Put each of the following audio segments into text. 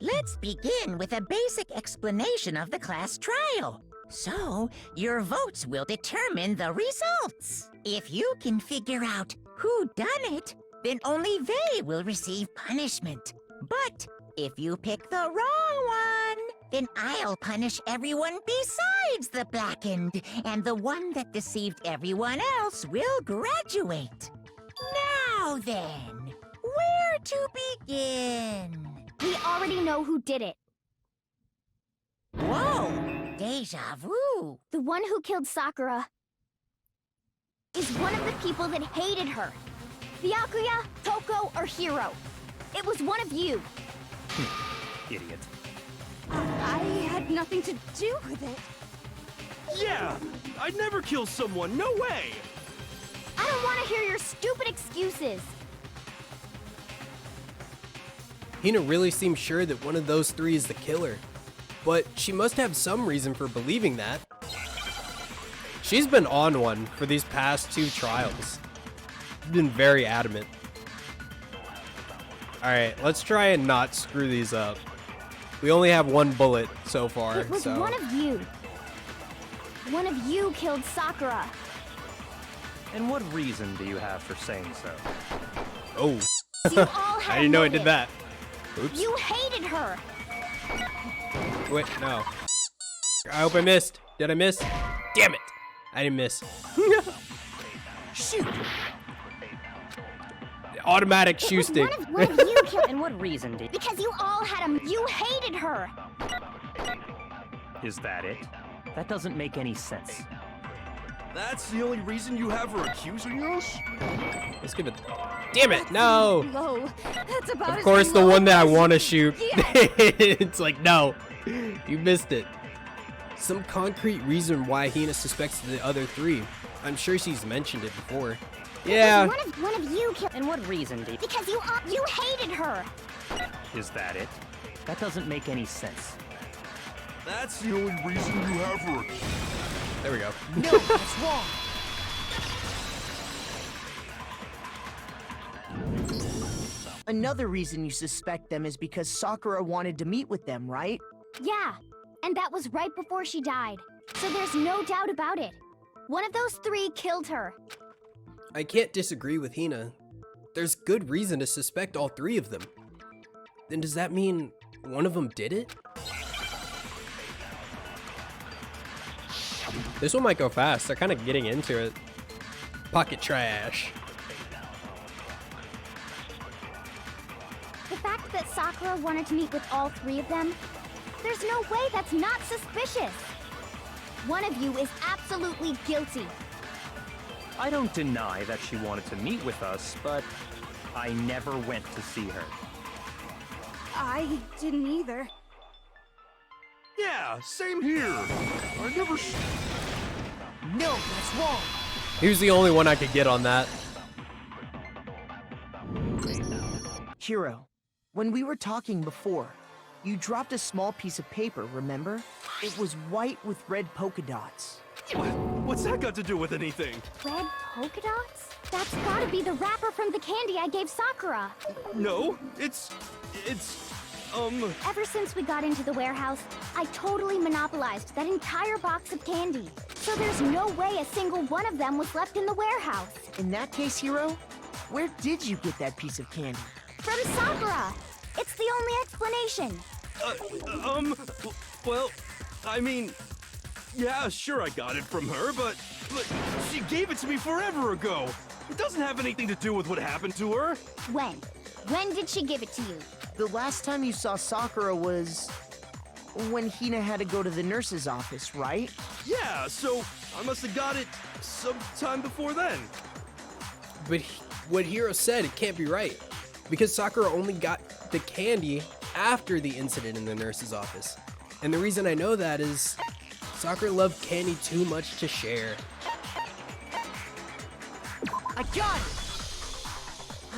let's begin with a basic explanation of the class trial. So, your votes will determine the results. If you can figure out who done it, then only they will receive punishment. But if you pick the wrong one, then I'll punish everyone besides the blackened, and the one that deceived everyone else will graduate. Now then, where to begin? We already know who did it. Whoa! Deja vu! The one who killed Sakura is one of the people that hated her. Byakuya, Toko, or Hiro. It was one of you. Idiot. I had nothing to do with it. Yeah! I'd never kill someone, no way! I don't want to hear your stupid excuses. Hina really seems sure that one of those three is the killer, but she must have some reason for believing that. She's been on one for these past 2 trials. Been very adamant. Alright, let's try and not screw these up. We only have 1 bullet so far, It was so... one of you. One of you killed Sakura. And what reason do you have for saying so? Oh. You all had I didn't know I did motive. that. Oops. You hated her. Wait, no. I hope I missed. Did I miss? Damn it! I didn't miss. Shoot! Automatic shoe stick. One of you killed. And what reason did... Because you all had a. You hated her. Is that it? That doesn't make any sense. That's the only reason you have her accusing us? Let's give it. Damn it! No. Low. That's about Of course, the one that I want to shoot. It's like, no, you missed it. Some concrete reason why Hina suspects the other 3. I'm sure she's mentioned it before. Yeah. One of you killed. And what reason did... Because you hated her. Is that it? That doesn't make any sense. That's the only reason you have her. There we go. No, that's wrong. Another reason you suspect them is because Sakura wanted to meet with them, right? Yeah, and that was right before she died. So there's no doubt about it. One of those 3 killed her. I can't disagree with Hina. There's good reason to suspect all 3 of them. Then does that mean one of them did it? This one might go fast. They're kind of getting into it. Pocket trash. The fact that Sakura wanted to meet with all 3 of them, there's no way that's not suspicious. One of you is absolutely guilty. I don't deny that she wanted to meet with us, but I never went to see her. I didn't either. Yeah, same here. I never. No, that's wrong. He was the only one I could get on that. Hiro, when we were talking before, you dropped a small piece of paper, remember? It was white with red polka dots. What's that got to do with anything? Red polka dots? That's gotta be the wrapper from the candy I gave Sakura. No, it's Ever since we got into the warehouse, I totally monopolized that entire box of candy. So there's no way a single one of them was left in the warehouse. In that case, Hiro, where did you get that piece of candy? From Sakura! It's the only explanation. well, I mean, yeah, sure I got it from her, but she gave it to me forever ago. It doesn't have anything to do with what happened to her. When? When did she give it to you? The last time you saw Sakura was when Hina had to go to the nurse's office, right? Yeah, so I must have got it sometime before then. But what Hiro said, it can't be right. Because Sakura only got the candy after the incident in the nurse's office. And the reason I know that is Sakura loved candy too much to share. I got it!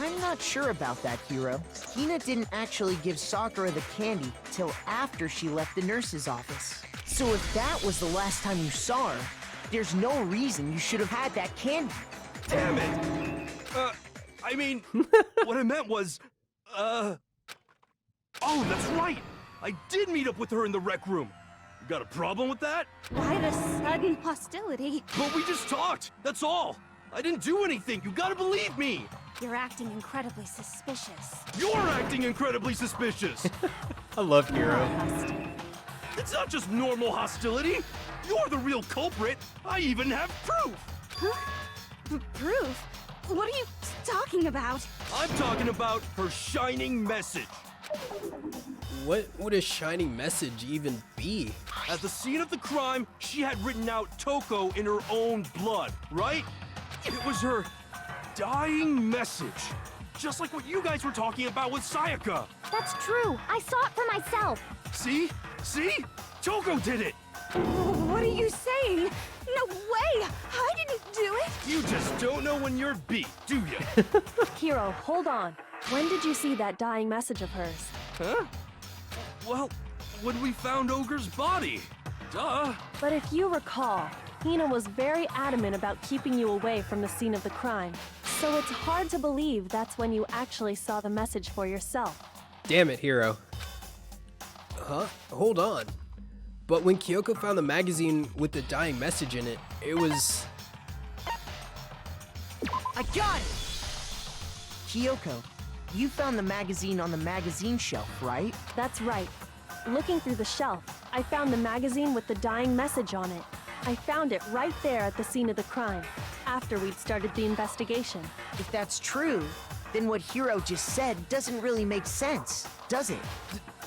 I'm not sure about that, Hiro. Hina didn't actually give Sakura the candy till after she left the nurse's office. So if that was the last time you saw her, there's no reason you should have had that candy. Damn it. I mean, what I meant was, Oh, that's right! I did meet up with her in the rec room. You got a problem with that? Why the sudden hostility? But we just talked, that's all. I didn't do anything, you gotta believe me! You're acting incredibly suspicious. You're acting incredibly suspicious! I love Hiro. It's not just normal hostility! You're the real culprit! I even have proof! Proof? What are you talking about? I'm talking about her shining message. What would a shining message even be? At the scene of the crime, she had written out Toko in her own blood, right? It was her dying message. Just like what you guys were talking about with Sayaka. That's true. I saw it for myself. See? See? Toko did it! What are you saying? No way! I didn't do it! You just don't know when you're beat, do you? Hiro, hold on. When did you see that dying message of hers? Huh? Well, when we found Ogre's body. Duh. But if you recall, Hina was very adamant about keeping you away from the scene of the crime. So it's hard to believe that's when you actually saw the message for yourself. Damn it, Hiro. Huh? Hold on. But when Kyoko found the magazine with the dying message in it, it was... I got it! Kyoko, you found the magazine on the magazine shelf, right? That's right. Looking through the shelf, I found the magazine with the dying message on it. I found it right there at the scene of the crime, after we'd started the investigation. If that's true, then what Hiro just said doesn't really make sense, does it?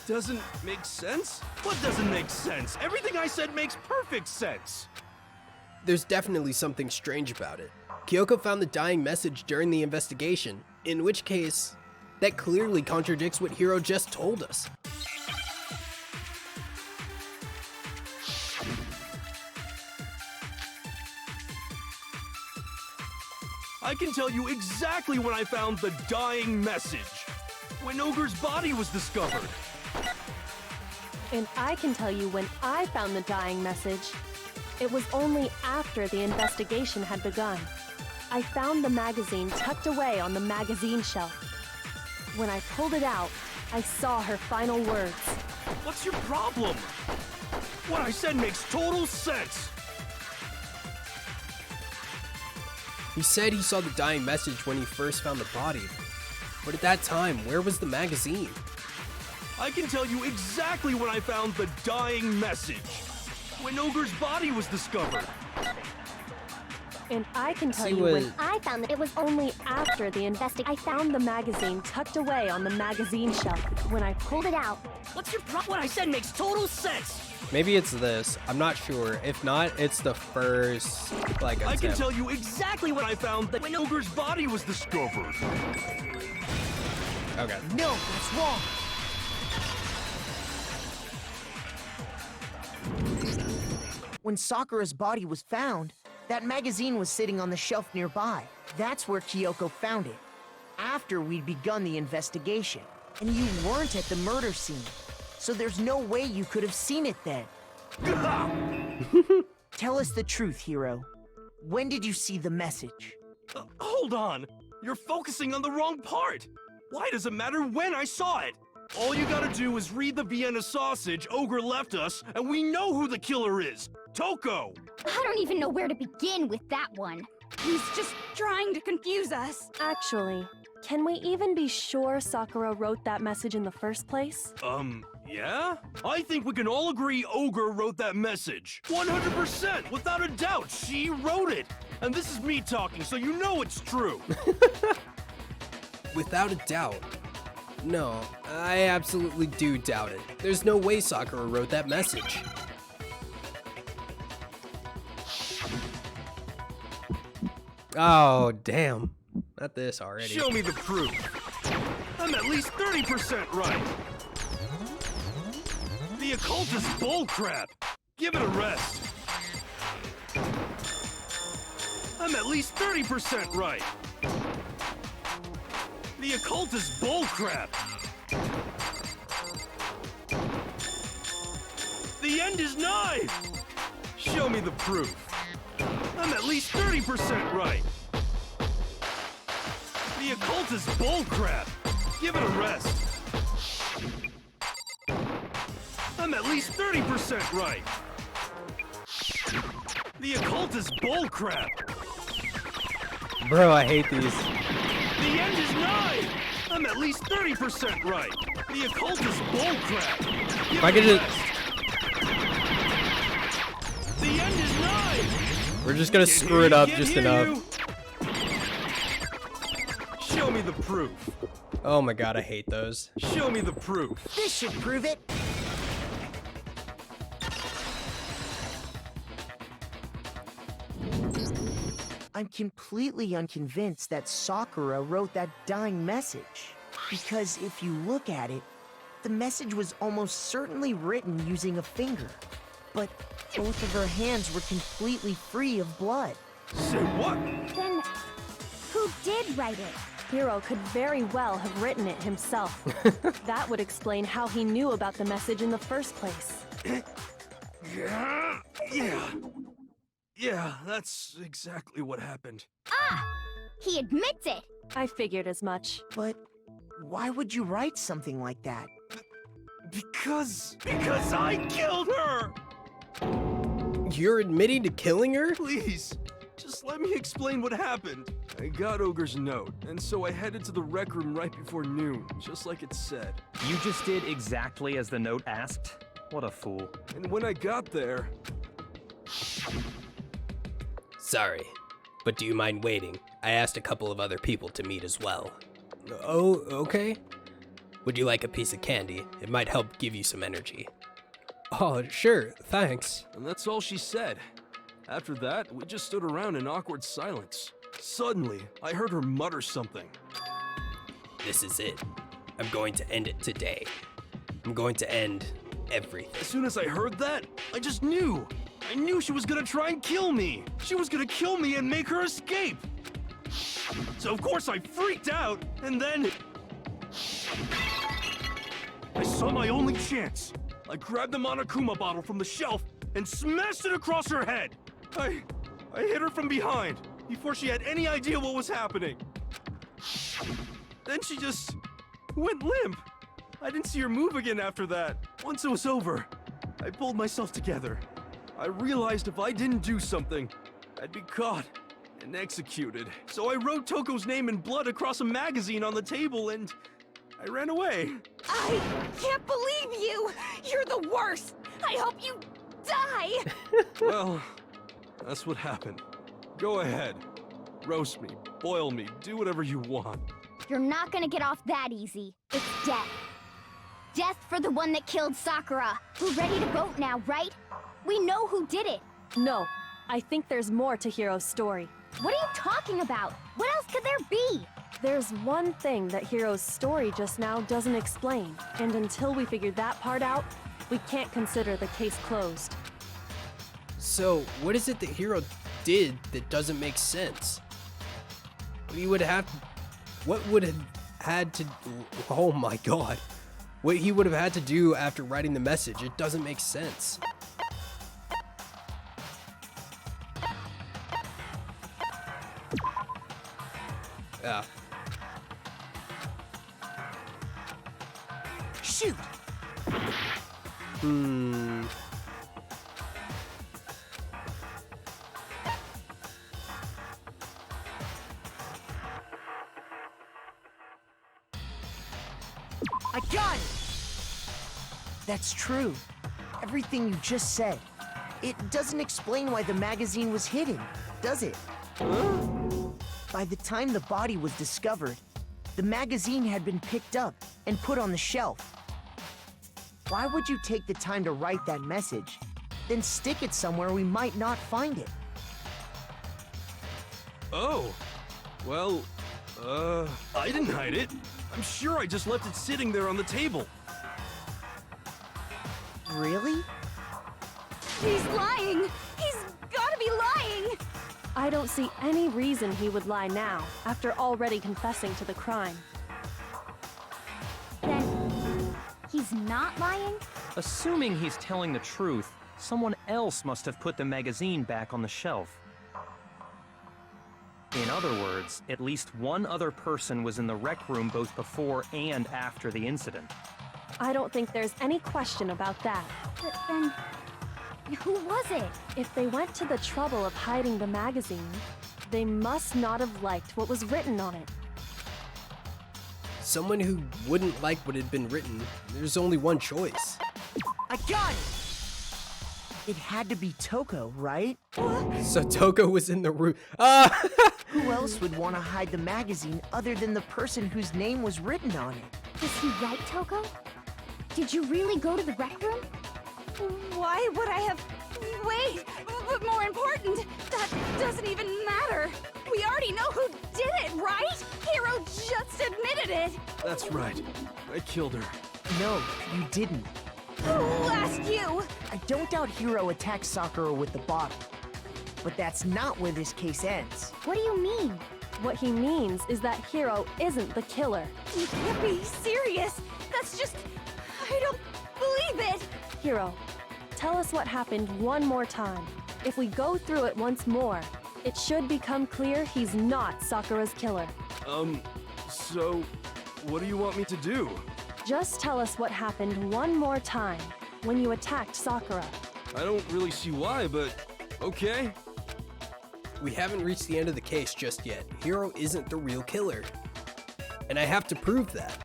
Doesn't make sense? What doesn't make sense? Everything I said makes perfect sense. There's definitely something strange about it. Kyoko found the dying message during the investigation, in which case, that clearly contradicts what Hiro just told us. I can tell you exactly when I found the dying message. When Ogre's body was discovered. And I can tell you when I found the dying message. It was only after the investigation had begun. I found the magazine tucked away on the magazine shelf. When I pulled it out, I saw her final words. What's your problem? What I said makes total sense. He said he saw the dying message when he first found the body. But at that time, where was the magazine? I can tell you exactly when I found the dying message. When Ogre's body was discovered. And I can tell See you what- when I found it was only after the investigation. I found the magazine tucked away on the magazine shelf. When I pulled it out, What's your problem? What I said makes total sense. Maybe it's this. I'm not sure. If not, it's the first, like, I can attempt. tell you exactly when I found that when Ogre's body was discovered. Okay. No, that's wrong. When Sakura's body was found, that magazine was sitting on the shelf nearby. That's where Kyoko found it, after we'd begun the investigation. And you weren't at the murder scene, so there's no way you could have seen it then. Tell us the truth, Hiro. When did you see the message? Hold on. You're focusing on the wrong part. Why does it matter when I saw it? All you gotta do is read the Vienna sausage Ogre left us, and we know who the killer is. Toko! I don't even know where to begin with that one. He's just trying to confuse us. actually, can we even be sure Sakura wrote that message in the first place? Yeah? I think we can all agree Ogre wrote that message. 100%, without a doubt, she wrote it. And this is me talking, so you know it's true. Without a doubt. No, I absolutely do doubt it. There's no way Sakura wrote that message. Oh, damn. Not this already. Show me the proof. I'm at least 30% right. The occult is bullcrap. Give it a rest. I'm at least 30% right. The occult is bullcrap. The end is nigh. Show me the proof. I'm at least 30% right. The occult is bullcrap. Give it a rest. I'm at least 30% right. The occult is bullcrap. Bro, I hate these. The end is 9. I'm at least 30% right. The occult is bullcrap. If I could just... The end is 9. We're just gonna screw it up just enough. Show me the proof. Oh my god, I hate those. Show me the proof. This should prove it. I'm completely unconvinced that Sakura wrote that dying message. Because if you look at it, the message was almost certainly written using a finger. But both of her hands were completely free of blood. Say what? Then, who did write it? Hiro could very well have written it himself. That would explain how he knew about the message in the first place. Yeah, that's exactly what happened. Ah! He admits it! I figured as much. But why would you write something like that? Because I killed her! You're admitting to killing her? Please, just let me explain what happened. I got Ogre's note, and so I headed to the rec room right before noon, just like it said. You just did exactly as the note asked? What a fool. And when I got there... Sorry, but do you mind waiting? I asked a couple of other people to meet as well. Oh, okay. Would you like a piece of candy? It might help give you some energy. Oh, sure, thanks. And that's all she said. After that, we just stood around in awkward silence. Suddenly, I heard her mutter something. This is it. I'm going to end it today. I'm going to end everything. As soon as I heard that, I just knew. I knew she was gonna try and kill me. She was gonna kill me and make her escape. So of course I freaked out, and then... I saw my only chance. I grabbed the Monokuma bottle from the shelf and smashed it across her head. I hit her from behind before she had any idea what was happening. Then she just went limp. I didn't see her move again after that. Once it was over, I pulled myself together. I realized if I didn't do something, I'd be caught and executed. So I wrote Toko's name in blood across a magazine on the table and I ran away. I can't believe you! You're the worst! I hope you die! Well, that's what happened. Go ahead. Roast me, boil me, do whatever you want. You're not gonna get off that easy. It's death. Death for the one that killed Sakura. We're ready to vote now, right? We know who did it. No, I think there's more to Hiro's story. What are you talking about? What else could there be? There's one thing that Hiro's story just now doesn't explain, and until we figure that part out, we can't consider the case closed. So, what is it that Hiro did that doesn't make sense? What would have had to... Oh my god. What he would have had to do after writing the message, it doesn't make sense. Yeah. Shoot! I got it! That's true. Everything you just said. It doesn't explain why the magazine was hidden, does it? By the time the body was discovered, the magazine had been picked up and put on the shelf. Why would you take the time to write that message, then stick it somewhere we might not find it? Oh, well, I didn't hide it. I'm sure I just left it sitting there on the table. Really? He's lying! He's gotta be lying! I don't see any reason he would lie now, after already confessing to the crime. Then, he's not lying? Assuming he's telling the truth, someone else must have put the magazine back on the shelf. In other words, at least one other person was in the rec room both before and after the incident. I don't think there's any question about that. But then, who was it? If they went to the trouble of hiding the magazine, they must not have liked what was written on it. Someone who wouldn't like what had been written, there's only one choice. I got it! It had to be Toko, right? So Toko was in the room. Who else would want to hide the magazine other than the person whose name was written on it? Was he right, Toko? Did you really go to the rec room? Why would I have... Wait, but more important, that doesn't even matter. We already know who did it, right? Hiro just admitted it. That's right. I killed her. No, you didn't. Who asked you? I don't doubt Hiro attacked Sakura with the bottle. But that's not where this case ends. What do you mean? What he means is that Hiro isn't the killer. You can't be serious. That's just... I don't believe it. Hiro, tell us what happened one more time. If we go through it once more, it should become clear he's not Sakura's killer. So, what do you want me to do? Just tell us what happened one more time when you attacked Sakura. I don't really see why, but okay. We haven't reached the end of the case just yet. Hiro isn't the real killer. And I have to prove that.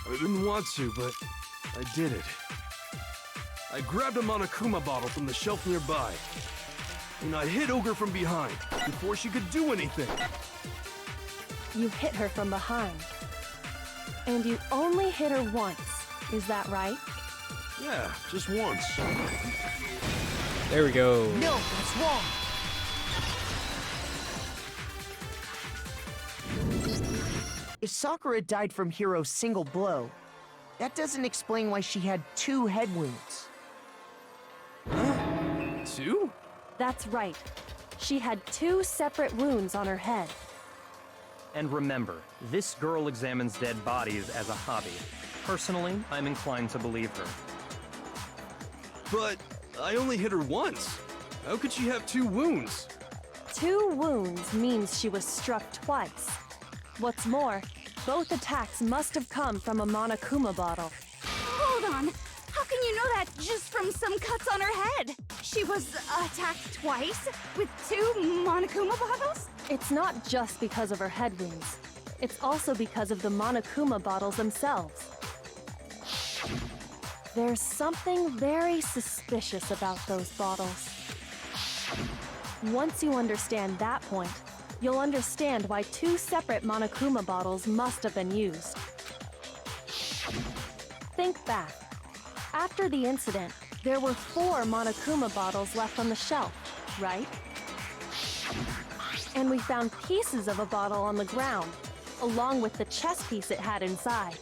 I didn't want to, but I did it. I grabbed a Monokuma bottle from the shelf nearby, and I hit Ogre from behind before she could do anything. You hit her from behind. And you only hit her once, is that right? Yeah, just once. There we go. No, that's wrong. If Sakura died from Hiro's single blow, that doesn't explain why she had 2 head wounds. Huh? 2? That's right. She had 2 separate wounds on her head. And remember, this girl examines dead bodies as a hobby. Personally, I'm inclined to believe her. But I only hit her once. How could she have 2 wounds? 2 wounds means she was struck twice. What's more, both attacks must have come from a Monokuma bottle. Hold on. How can you know that just from some cuts on her head? She was attacked twice with 2 Monokuma bottles? It's not just because of her head wounds. It's also because of the Monokuma bottles themselves. There's something very suspicious about those bottles. Once you understand that point, you'll understand why 2 separate Monokuma bottles must have been used. Think back. After the incident, there were 4 Monokuma bottles left on the shelf, right? And we found pieces of a bottle on the ground, along with the chess piece it had inside.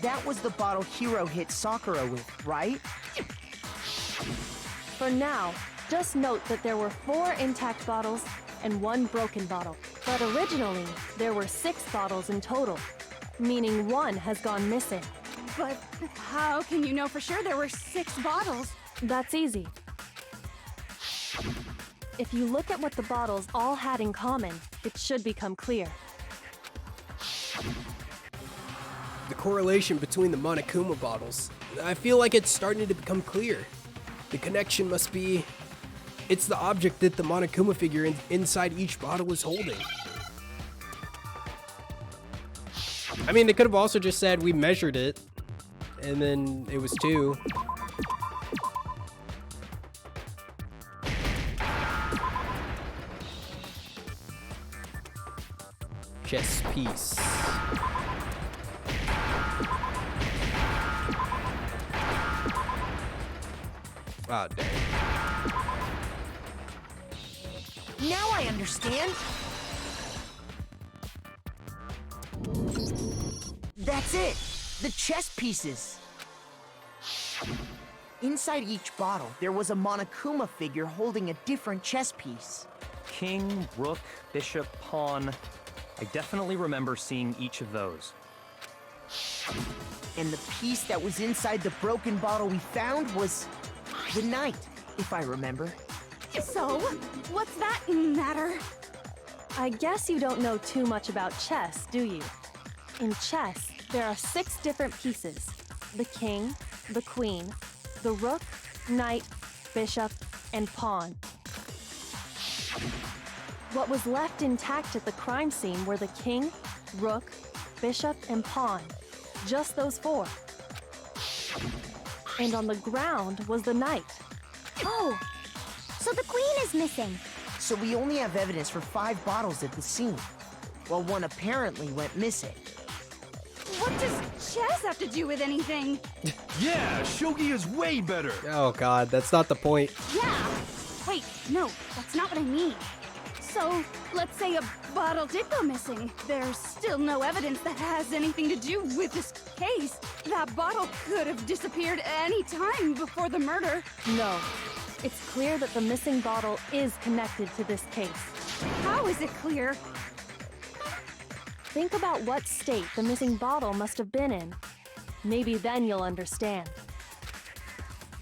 That was the bottle Hiro hit Sakura with, right? For now, just note that there were 4 intact bottles and 1 broken bottle. But originally, there were 6 bottles in total, meaning 1 has gone missing. But how can you know for sure there were 6 bottles? That's easy. If you look at what the bottles all had in common, it should become clear. The correlation between the Monokuma bottles, I feel like it's starting to become clear. The connection must be... It's the object that the Monokuma figure inside each bottle is holding. I mean, they could have also just said we measured it, and then it was 2. Chess piece. Oh, dang. Now I understand. That's it. The chess pieces. Inside each bottle, there was a Monokuma figure holding a different chess piece. King, rook, bishop, pawn. I definitely remember seeing each of those. And the piece that was inside the broken bottle we found was the knight, if I remember. So, what's that matter? I guess you don't know too much about chess, do you? In chess, there are 6 different pieces. The king, the queen, the rook, knight, bishop, and pawn. What was left intact at the crime scene were the king, rook, bishop, and pawn. Just those 4. And on the ground was the knight. Oh, so the queen is missing. So we only have evidence for 5 bottles at the scene, while one apparently went missing. What does chess have to do with anything? Yeah, shogi is way better. Oh god, that's not the point. Yeah. Wait, no, that's not what I mean. So, let's say a bottle did go missing. There's still no evidence that has anything to do with this case. That bottle could have disappeared any time before the murder. No. It's clear that the missing bottle is connected to this case. How is it clear? Think about what state the missing bottle must have been in. Maybe then you'll understand.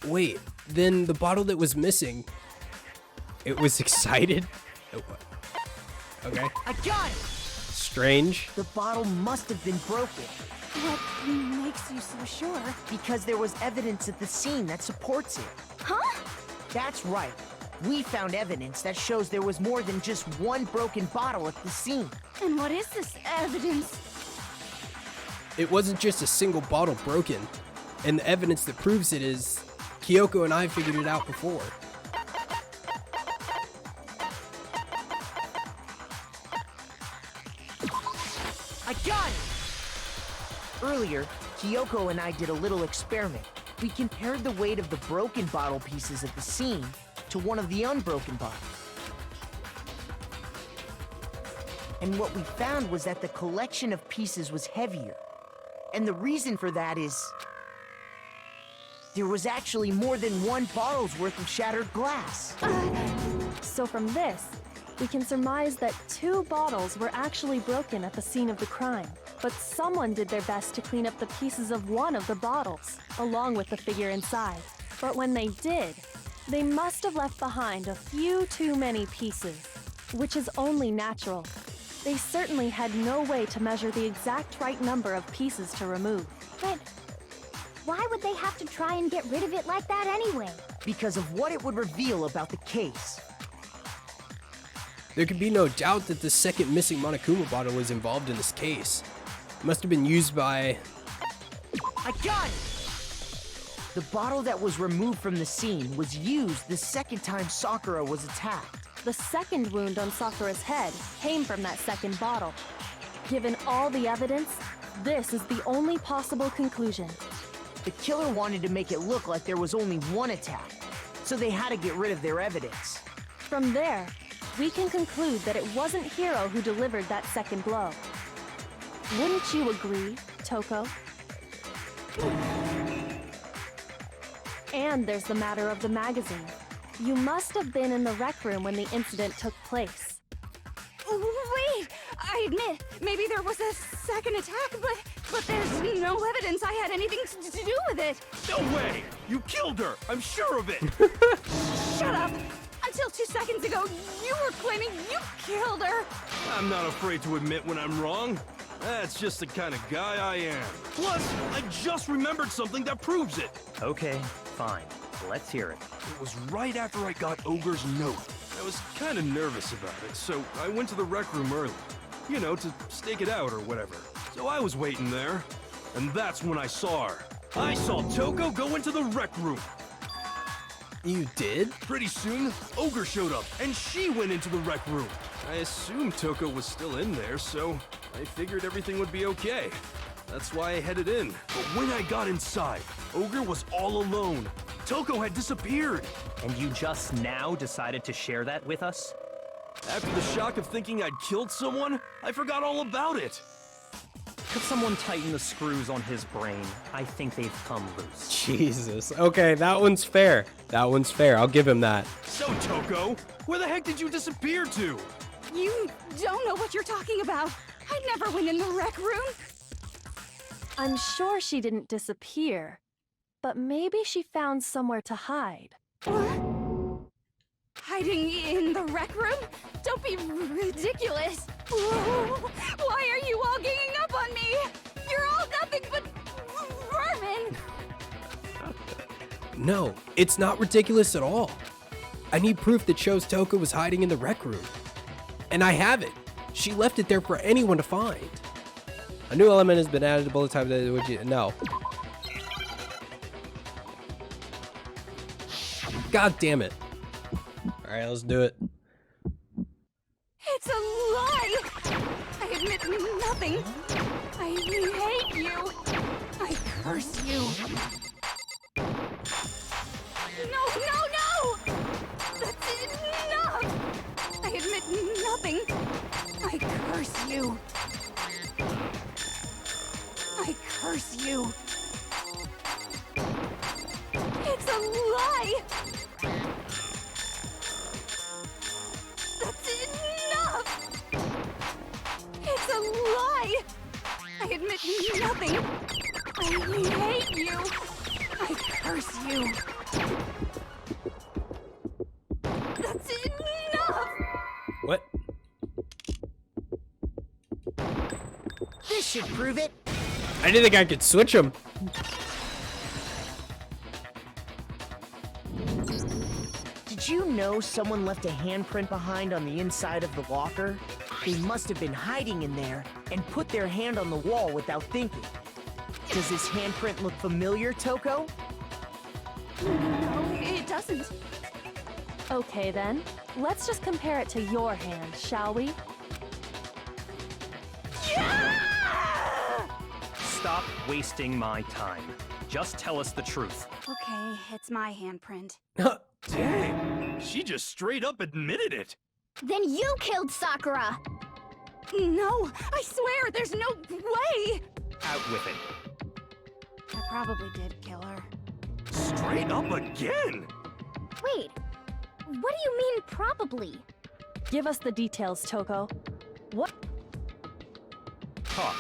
Wait, then the bottle that was missing, it was excited? Okay. I got it! Strange. The bottle must have been broken, What makes you so sure? because there was evidence at the scene that supports it. Huh? That's right. We found evidence that shows there was more than just one broken bottle at the scene. And what is this evidence? It wasn't just a single bottle broken, and the evidence that proves it is Kyoko and I figured it out before. I got it! Earlier, Kyoko and I did a little experiment. We compared the weight of the broken bottle pieces at the scene to one of the unbroken bottles. And what we found was that the collection of pieces was heavier. And the reason for that is there was actually more than one bottle's worth of shattered glass. So from this, we can surmise that 2 bottles were actually broken at the scene of the crime. But someone did their best to clean up the pieces of one of the bottles, along with the figure inside. But when they did, they must have left behind a few too many pieces, which is only natural. They certainly had no way to measure the exact right number of pieces to remove. But why would they have to try and get rid of it like that anyway? Because of what it would reveal about the case. There can be no doubt that the second missing Monokuma bottle was involved in this case. It must have been used by... I got it! The bottle that was removed from the scene was used the second time Sakura was attacked. The second wound on Sakura's head came from that second bottle. Given all the evidence, this is the only possible conclusion. The killer wanted to make it look like there was only one attack, so they had to get rid of their evidence. From there, we can conclude that it wasn't Hiro who delivered that second blow. Wouldn't you agree, Toko? And there's the matter of the magazine. You must have been in the rec room when the incident took place. Wait! I admit, maybe there was a second attack, but there's no evidence I had anything to do with it. No way! You killed her! I'm sure of it! Shut up! Until 2 seconds ago, you were claiming you killed her! I'm not afraid to admit when I'm wrong. That's just the kind of guy I am. Plus, I just remembered something that proves it. Okay, fine. Let's hear it. It was right after I got Ogre's note. I was kind of nervous about it, so I went to the rec room early. You know, to stake it out or whatever. So I was waiting there, and that's when I saw her. I saw Toko go into the rec room. You did? Pretty soon, Ogre showed up, and she went into the rec room. I assumed Toko was still in there, so I figured everything would be okay. That's why I headed in. But when I got inside, Ogre was all alone. Toko had disappeared. And you just now decided to share that with us? After the shock of thinking I'd killed someone, I forgot all about it. Could someone tighten the screws on his brain? I think they've come loose. Jesus. Okay, that one's fair. That one's fair. I'll give him that. So, Toko, where the heck did you disappear to? You don't know what you're talking about. I never went in the rec room. I'm sure she didn't disappear, but maybe she found somewhere to hide. What? hiding in the rec room? Don't be ridiculous. Why are you all ganging up on me? You're all nothing but vermin. No, it's not ridiculous at all. I need proof that shows Toko was hiding in the rec room. And I have it. She left it there for anyone to find. A new element has been added to bullet time. Would you? No. God damn it. All right, let's do it. It's a lie! I admit nothing. I hate you. I curse you. No, no, no! That's enough! I admit nothing. I curse you. I curse you. It's a lie! That's enough! It's a lie! I admit nothing. I hate you. I curse you. That's enough! What? This should prove it. I didn't think I could switch them. Did you know someone left a handprint behind on the inside of the locker? They must have been hiding in there and put their hand on the wall without thinking. Does this handprint look familiar, Toko? No, it doesn't. Okay then, let's just compare it to your hand, shall we? Stop wasting my time. Just tell us the truth. Okay, it's my handprint. Dang, she just straight up admitted it. Then you killed Sakura! No, I swear, there's no way! Out with it. I probably did kill her. Straight up again? Wait, what do you mean probably? Give us the details, Toko. What? Talk.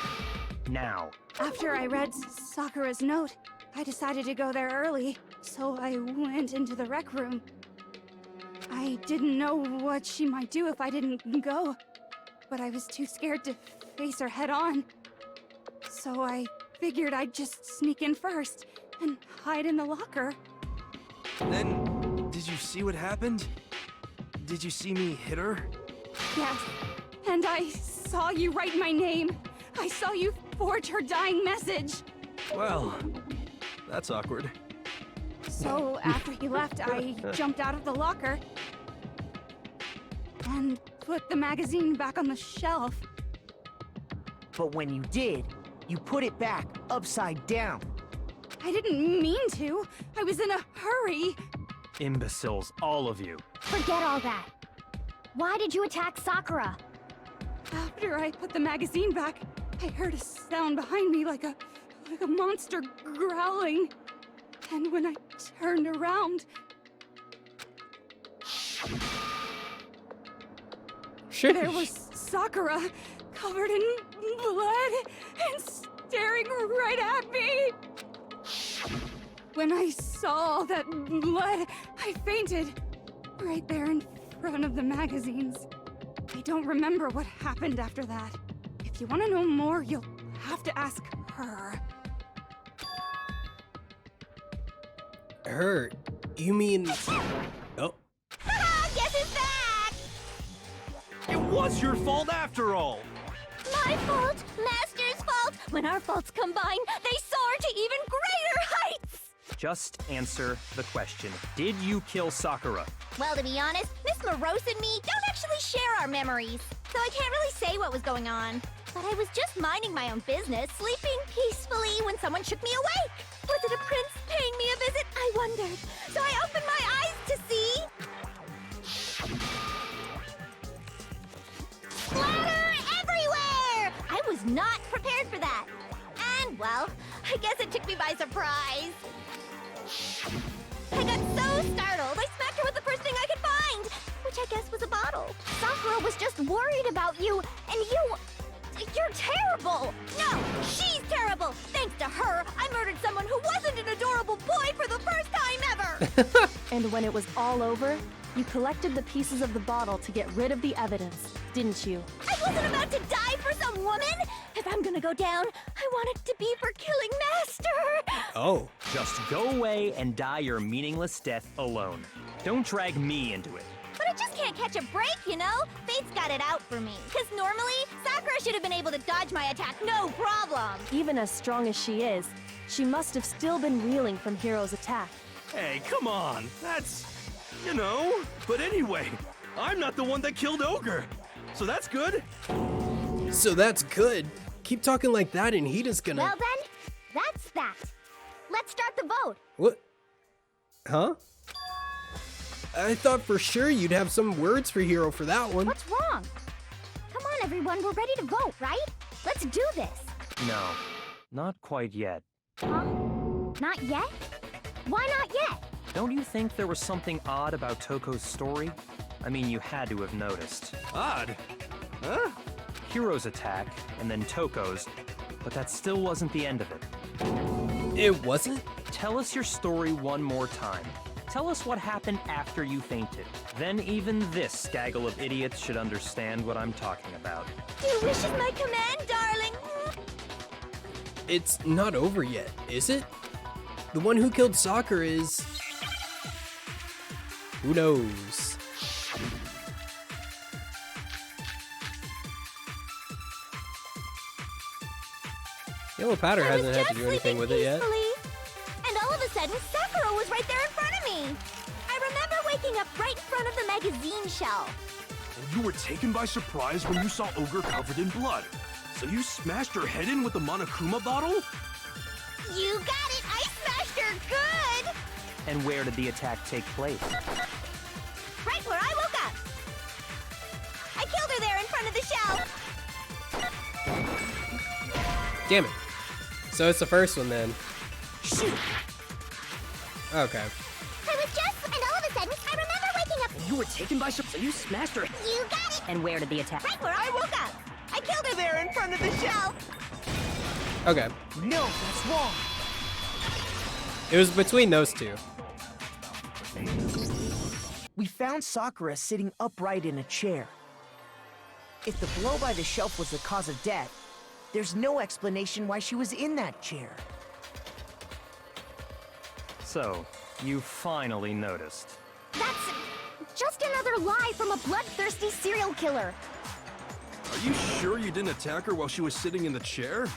Now. After I read Sakura's note, I decided to go there early, so I went into the rec room. I didn't know what she might do if I didn't go, but I was too scared to face her head on. So I figured I'd just sneak in first and hide in the locker. Then, did you see what happened? Did you see me hit her? Yes, and I saw you write my name. I saw you forge her dying message. Well, that's awkward. So after he left, I jumped out of the locker and put the magazine back on the shelf. But when you did, you put it back upside down. I didn't mean to. I was in a hurry. Imbeciles, all of you. Forget all that. Why did you attack Sakura? After I put the magazine back, I heard a sound behind me like a monster growling. And when I turned around... There was Sakura, covered in blood and staring right at me. When I saw that blood, I fainted right there in front of the magazines. I don't remember what happened after that. If you want to know more, you'll have to ask her. Her? You mean... Oh. Guess who's back? It was your fault after all. My fault, Master's fault. When our faults combine, they soar to even greater heights. Just answer the question. Did you kill Sakura? Well, to be honest, Miss Morose and me don't actually share our memories, so I can't really say what was going on. But I was just minding my own business, sleeping peacefully when someone shook me awake. Was it a prince paying me a visit? I wondered. So I opened my eyes to see... splatter everywhere! I was not prepared for that. And, well, I guess it took me by surprise. I got so startled, I smacked her with the first thing I could find, which I guess was a bottle. Sakura was just worried about you, and you're terrible! No, she's terrible! Thanks to her, I murdered someone who wasn't an adorable boy for the first time ever! And And when it was all over, you collected the pieces of the bottle to get rid of the evidence, didn't you? I wasn't about to die for some woman! If I'm gonna go down, I want it to be for killing Master! Oh. Just go away and die your meaningless death alone. Don't drag me into it. But I just can't catch a break, you know? Fate's got it out for me. Because normally, Sakura should have been able to dodge my attack, no problem! Even as strong as she is, she must have still been reeling from Hiro's attack. Hey, come on. That's, you know. But anyway, I'm not the one that killed Ogre. So that's good. So that's good. Keep talking like that and Hina's gonna... Well then, that's that. Let's start the vote. What? Huh? I thought for sure you'd have some words for Hiro for that one. What's wrong? Come on, everyone, we're ready to vote, right? Let's do this. No, not quite yet. Huh? Not yet? Why not yet? Don't you think there was something odd about Toko's story? I mean, you had to have noticed. Odd. Huh? Hiro's attack, and then Toko's, but that still wasn't the end of it. It wasn't? Tell us your story one more time. Tell us what happened after you fainted. Then even this gaggle of idiots should understand what I'm talking about. Your wish is my command, darling. It's not over yet, is it? The one who killed Sakura is... Who knows? Yellow powder hasn't had to do anything with it yet. And all of a sudden, Sakura was right there in front of me. I remember waking up right in front of the magazine shelf. And you were taken by surprise when you saw Ogre covered in blood. So you smashed her head in with the Monokuma bottle? You got it! I smashed her good! And where did the attack take place? Right where I woke up. I killed her there in front of the shelf. Damn it. So it's the first one then. Shoot! Okay. I was just, and all of a sudden, I remember waking up. You were taken by some... So you smashed her... You got it! And where did the attack... Right where I woke up. I killed her there in front of the shelf. Okay. No, that's wrong. It was between those two. We found Sakura sitting upright in a chair. If the blow by the shelf was the cause of death, there's no explanation why she was in that chair. So, you finally noticed. That's just another lie from a bloodthirsty serial killer. Are you sure you didn't attack her while she was sitting in the chair?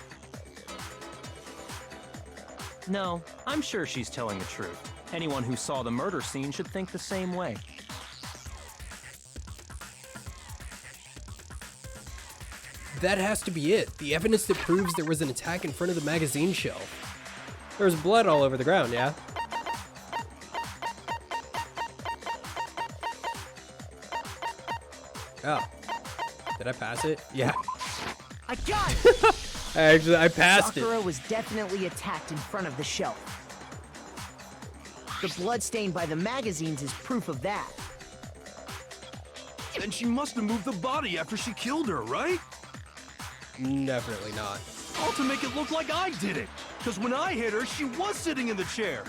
No, I'm sure she's telling the truth. Anyone who saw the murder scene should think the same way. That has to be it. The evidence that proves there was an attack in front of the magazine shelf. There was blood all over the ground, yeah? Oh. Did I pass it? Yeah. I got it! I passed Sakura it. was definitely attacked in front of the shelf. The blood stained by the magazines is proof of that. Then she must have moved the body after she killed her, right? Definitely not. All to make it look like I did it. Because when I hit her, she was sitting in the chair.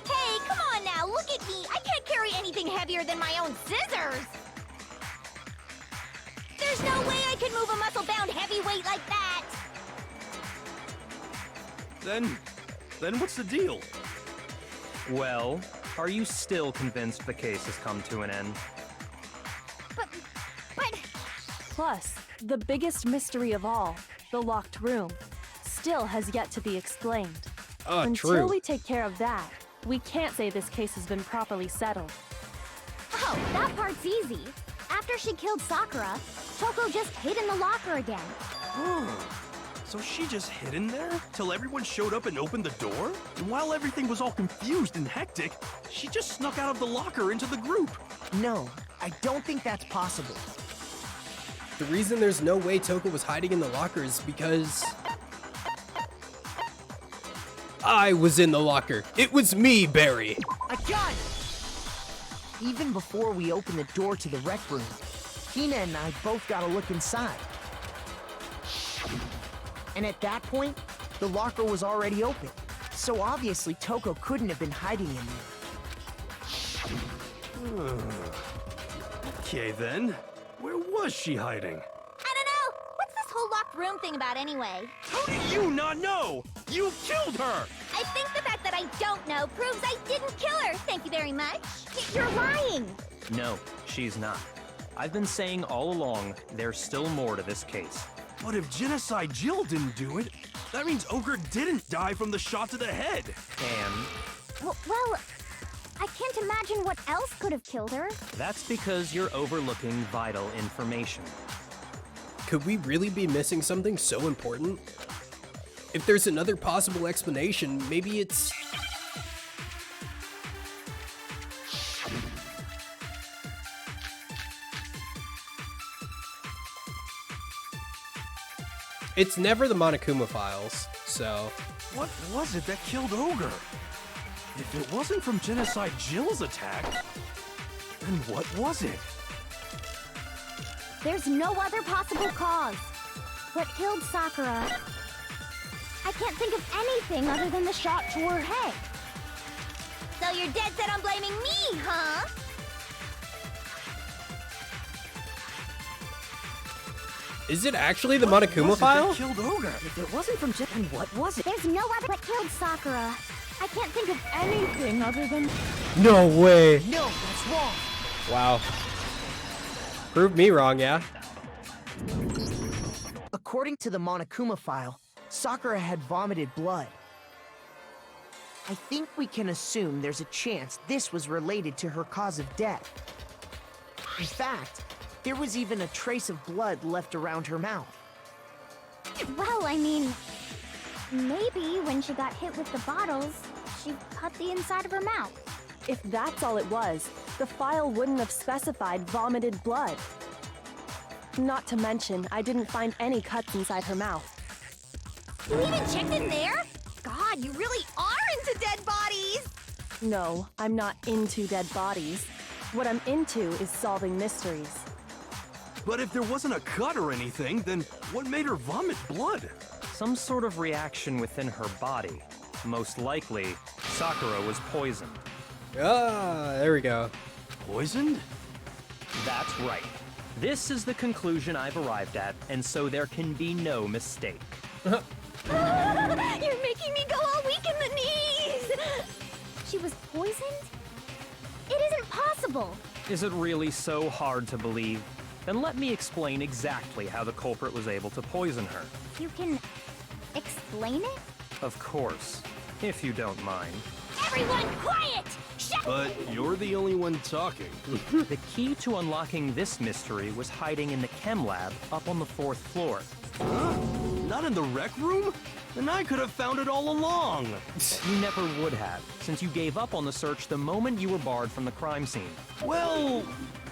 Hey, come on now, look at me. I can't carry anything heavier than my own scissors. There's no way I could move a muscle-bound heavyweight like that. Then what's the deal? Well, are you still convinced the case has come to an end? But... Plus, the biggest mystery of all, the locked room, still has yet to be explained. Until True. we take care of that, we can't say this case has been properly settled. Oh, that part's easy. After she killed Sakura, Toko just hid in the locker again. So she just hid in there till everyone showed up and opened the door? And while everything was all confused and hectic, she just snuck out of the locker into the group. No, I don't think that's possible. The reason there's no way Toko was hiding in the locker is because... I was in the locker. It was me, Barry. I got it! Even before we opened the door to the rec room, Hina and I both got a look inside. And at that point, the locker was already open. So obviously Toko couldn't have been hiding in there. Okay then, where was she hiding? I don't know. What's this whole locked room thing about anyway? How do you not know? You killed her! I think the fact that I don't know proves I didn't kill her. Thank you very much. You're lying. No, she's not. I've been saying all along, there's still more to this case. But if Genocide Jill didn't do it, that means Ogre didn't die from the shot to the head. And Well, I can't imagine what else could have killed her. that's because you're overlooking vital information. Could we really be missing something so important? If there's another possible explanation, maybe it's... It's never the Monokuma files, so... What was it that killed Ogre? If it wasn't from Genocide Jill's attack, then what was it? There's no other possible cause. What killed Sakura? I can't think of anything other than the shot to her head. So you're dead set on blaming me, huh? Is it actually the What Monokuma was it file? that killed Ogre? If it wasn't from Jen, then what was it? There's no other what killed Sakura. I can't think of anything other than... No way! No, that's wrong. Wow. Prove me wrong, yeah? According to the Monokuma file, Sakura had vomited blood. I think we can assume there's a chance this was related to her cause of death. In fact, there was even a trace of blood left around her mouth. Well, I mean... maybe when she got hit with the bottles, she cut the inside of her mouth. If that's all it was, the file wouldn't have specified vomited blood. Not to mention, I didn't find any cuts inside her mouth. You even checked in there? God, you really are into dead bodies! No, I'm not into dead bodies. What I'm into is solving mysteries. But if there wasn't a cut or anything, then what made her vomit blood? Some sort of reaction within her body. Most likely, Sakura was poisoned. Ah, there we go. Poisoned? That's right. This is the conclusion I've arrived at, and so there can be no mistake. You're making me go all weak in the knees! She was poisoned? It isn't possible! Is it really so hard to believe? Then let me explain exactly how the culprit was able to poison her. You can... explain it? Of course, if you don't mind. Everyone quiet! Shut But you're the only one talking. The key to unlocking this mystery was hiding in the chem lab up on the 4th floor. Huh? Not in the rec room? Then I could have found it all along. You never would have, since you gave up on the search the moment you were barred from the crime scene. Well,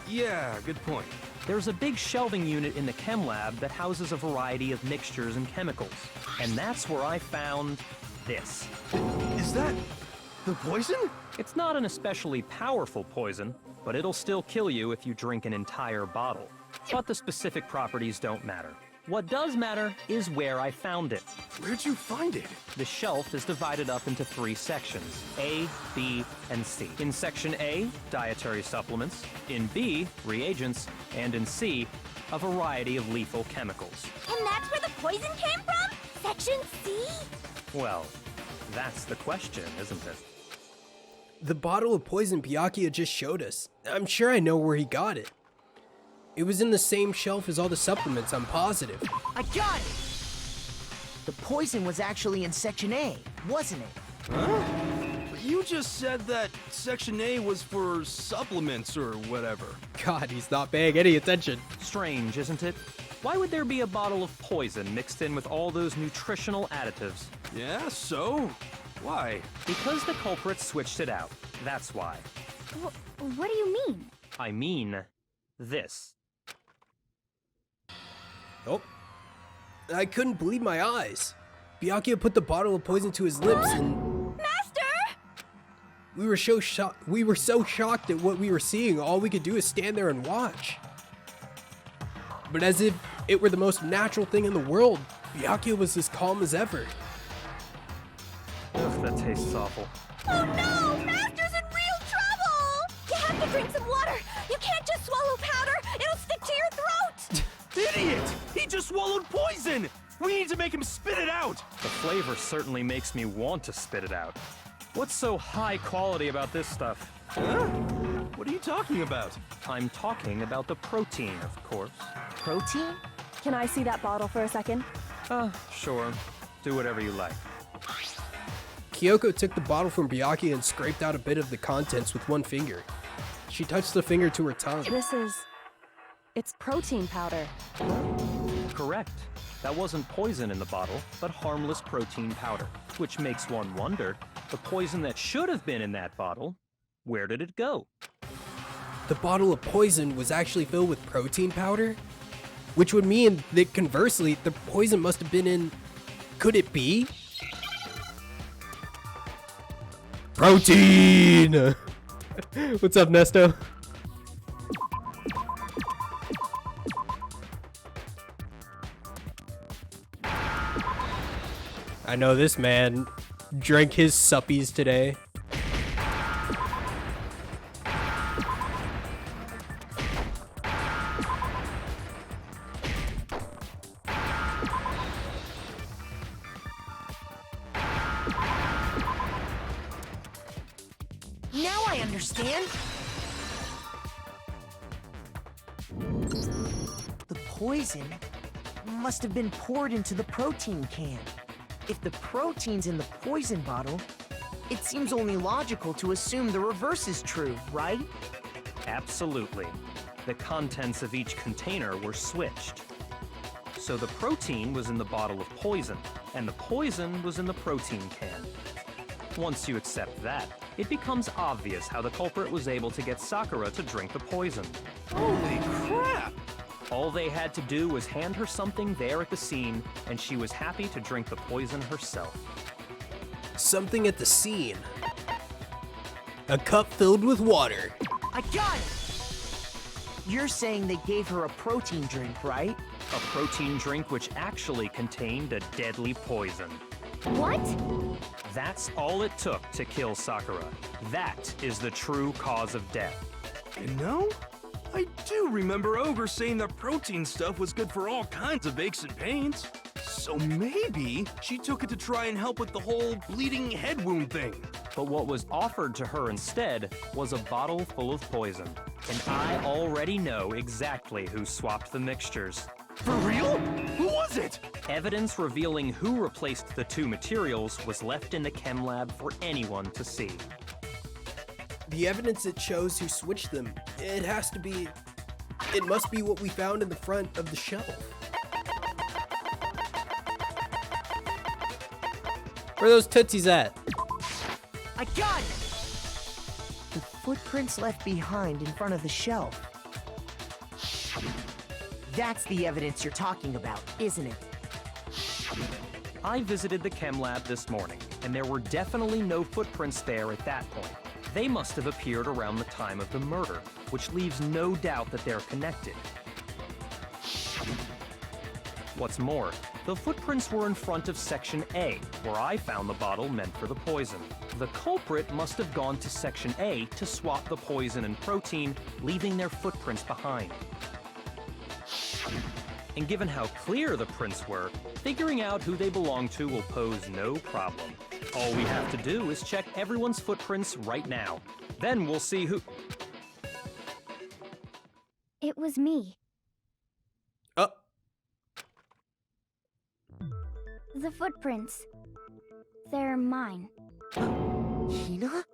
yeah, good point. There's a big shelving unit in the chem lab that houses a variety of mixtures and chemicals. And that's where I found this. Is that the poison? It's not an especially powerful poison, but it'll still kill you if you drink an entire bottle. But the specific properties don't matter. What does matter is where I found it. Where'd you find it? The shelf is divided up into 3 sections, A, B, and C. In Section A, dietary supplements. In B, reagents. And in C, a variety of lethal chemicals. And that's where the poison came from? Section C? Well, that's the question, isn't it? The bottle of poison Byakuya just showed us. I'm sure I know where he got it. It was in the same shelf as all the supplements, I'm positive. I got it! The poison was actually in Section A, wasn't it? Huh? But you just said that Section A was for supplements or whatever. God, he's not paying any attention. Strange, isn't it? Why would there be a bottle of poison mixed in with all those nutritional additives? Yeah, so? Why? Because the culprit switched it out. That's why. What do you mean? I mean, this. Oh. I couldn't believe my eyes. Byakuya put the bottle of poison to his lips and... Master! We were so shocked at what we were seeing, all we could do is stand there and watch. But as if it were the most natural thing in the world, Byakuya was as calm as ever. Ugh, that tastes awful. Oh no! Master's in real trouble! You have to drink some water! You can't just swallow powder! It'll stick to your throat! Idiot! He just swallowed poison! We need to make him spit it out! The flavor certainly makes me want to spit it out. What's so high quality about this stuff? Huh? What are you talking about? I'm talking about the protein, of course. Protein? Can I see that bottle for a second? Sure. Do whatever you like. Kyoko took the bottle from Byakuya and scraped out a bit of the contents with one finger. She touched the finger to her tongue. It's protein powder. Correct. That wasn't poison in the bottle, but harmless protein powder. Which makes one wonder, the poison that should have been in that bottle, where did it go? The bottle of poison was actually filled with protein powder? Which would mean that conversely, the poison must have been in... Could it be? Protein! What's up, Nesto? I know this man drank his suppies today. Now I understand. The poison must have been poured into the protein can. If the protein's in the poison bottle, it seems only logical to assume the reverse is true, right? Absolutely. The contents of each container were switched. So the protein was in the bottle of poison, and the poison was in the protein can. Once you accept that, it becomes obvious how the culprit was able to get Sakura to drink the poison. Holy crap! All they had to do was hand her something there at the scene, and she was happy to drink the poison herself. Something at the scene. A cup filled with water. I got it! You're saying they gave her a protein drink, right? A protein drink which actually contained a deadly poison. What? That's all it took to kill Sakura. That is the true cause of death. You know, I do remember Ogre saying that protein stuff was good for all kinds of aches and pains. So maybe she took it to try and help with the whole bleeding head wound thing. But what was offered to her instead was a bottle full of poison. And I already know exactly who swapped the mixtures. For real? Who was it? Evidence revealing who replaced the two materials was left in the chem lab for anyone to see. The evidence that shows who switched them, it must be what we found in the front of the shelf. Where are those tootsies at? I got it! The footprints left behind in front of the shelf. That's the evidence you're talking about, isn't it? I visited the chem lab this morning, and there were definitely no footprints there at that point. They must have appeared around the time of the murder, which leaves no doubt that they're connected. What's more, the footprints were in front of Section A, where I found the bottle meant for the poison. The culprit must have gone to Section A to swap the poison and protein, leaving their footprints behind. And given how clear the prints were, figuring out who they belong to will pose no problem. All we have to do is check everyone's footprints right now. Then we'll see who... It was me. The footprints. They're mine. Hina?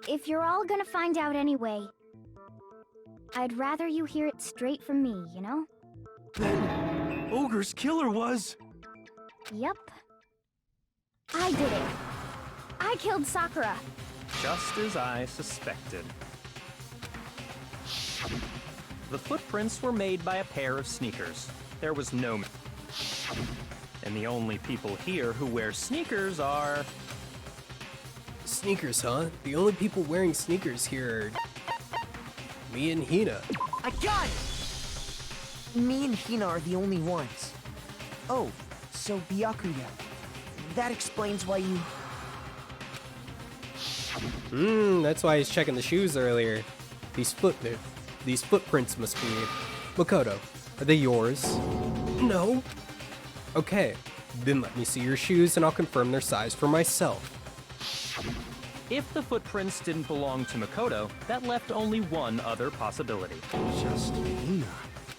If you're all gonna find out anyway, I'd rather you hear it straight from me, you know? Then Ogre's killer was... Yep. I did it. I killed Sakura. Just as I suspected. The footprints were made by a pair of sneakers. There was no... And the only people here who wear sneakers are... Sneakers, huh? The only people wearing sneakers here are me and Hina. I got it! Me and Hina are the only ones. Oh, so Byakuya. that explains why you... That's why he's checking the shoes earlier. These footprints must be... Makoto, are they yours? No. Okay, then let me see your shoes and I'll confirm their size for myself. If the footprints didn't belong to Makoto, that left only one other possibility. Just Hina.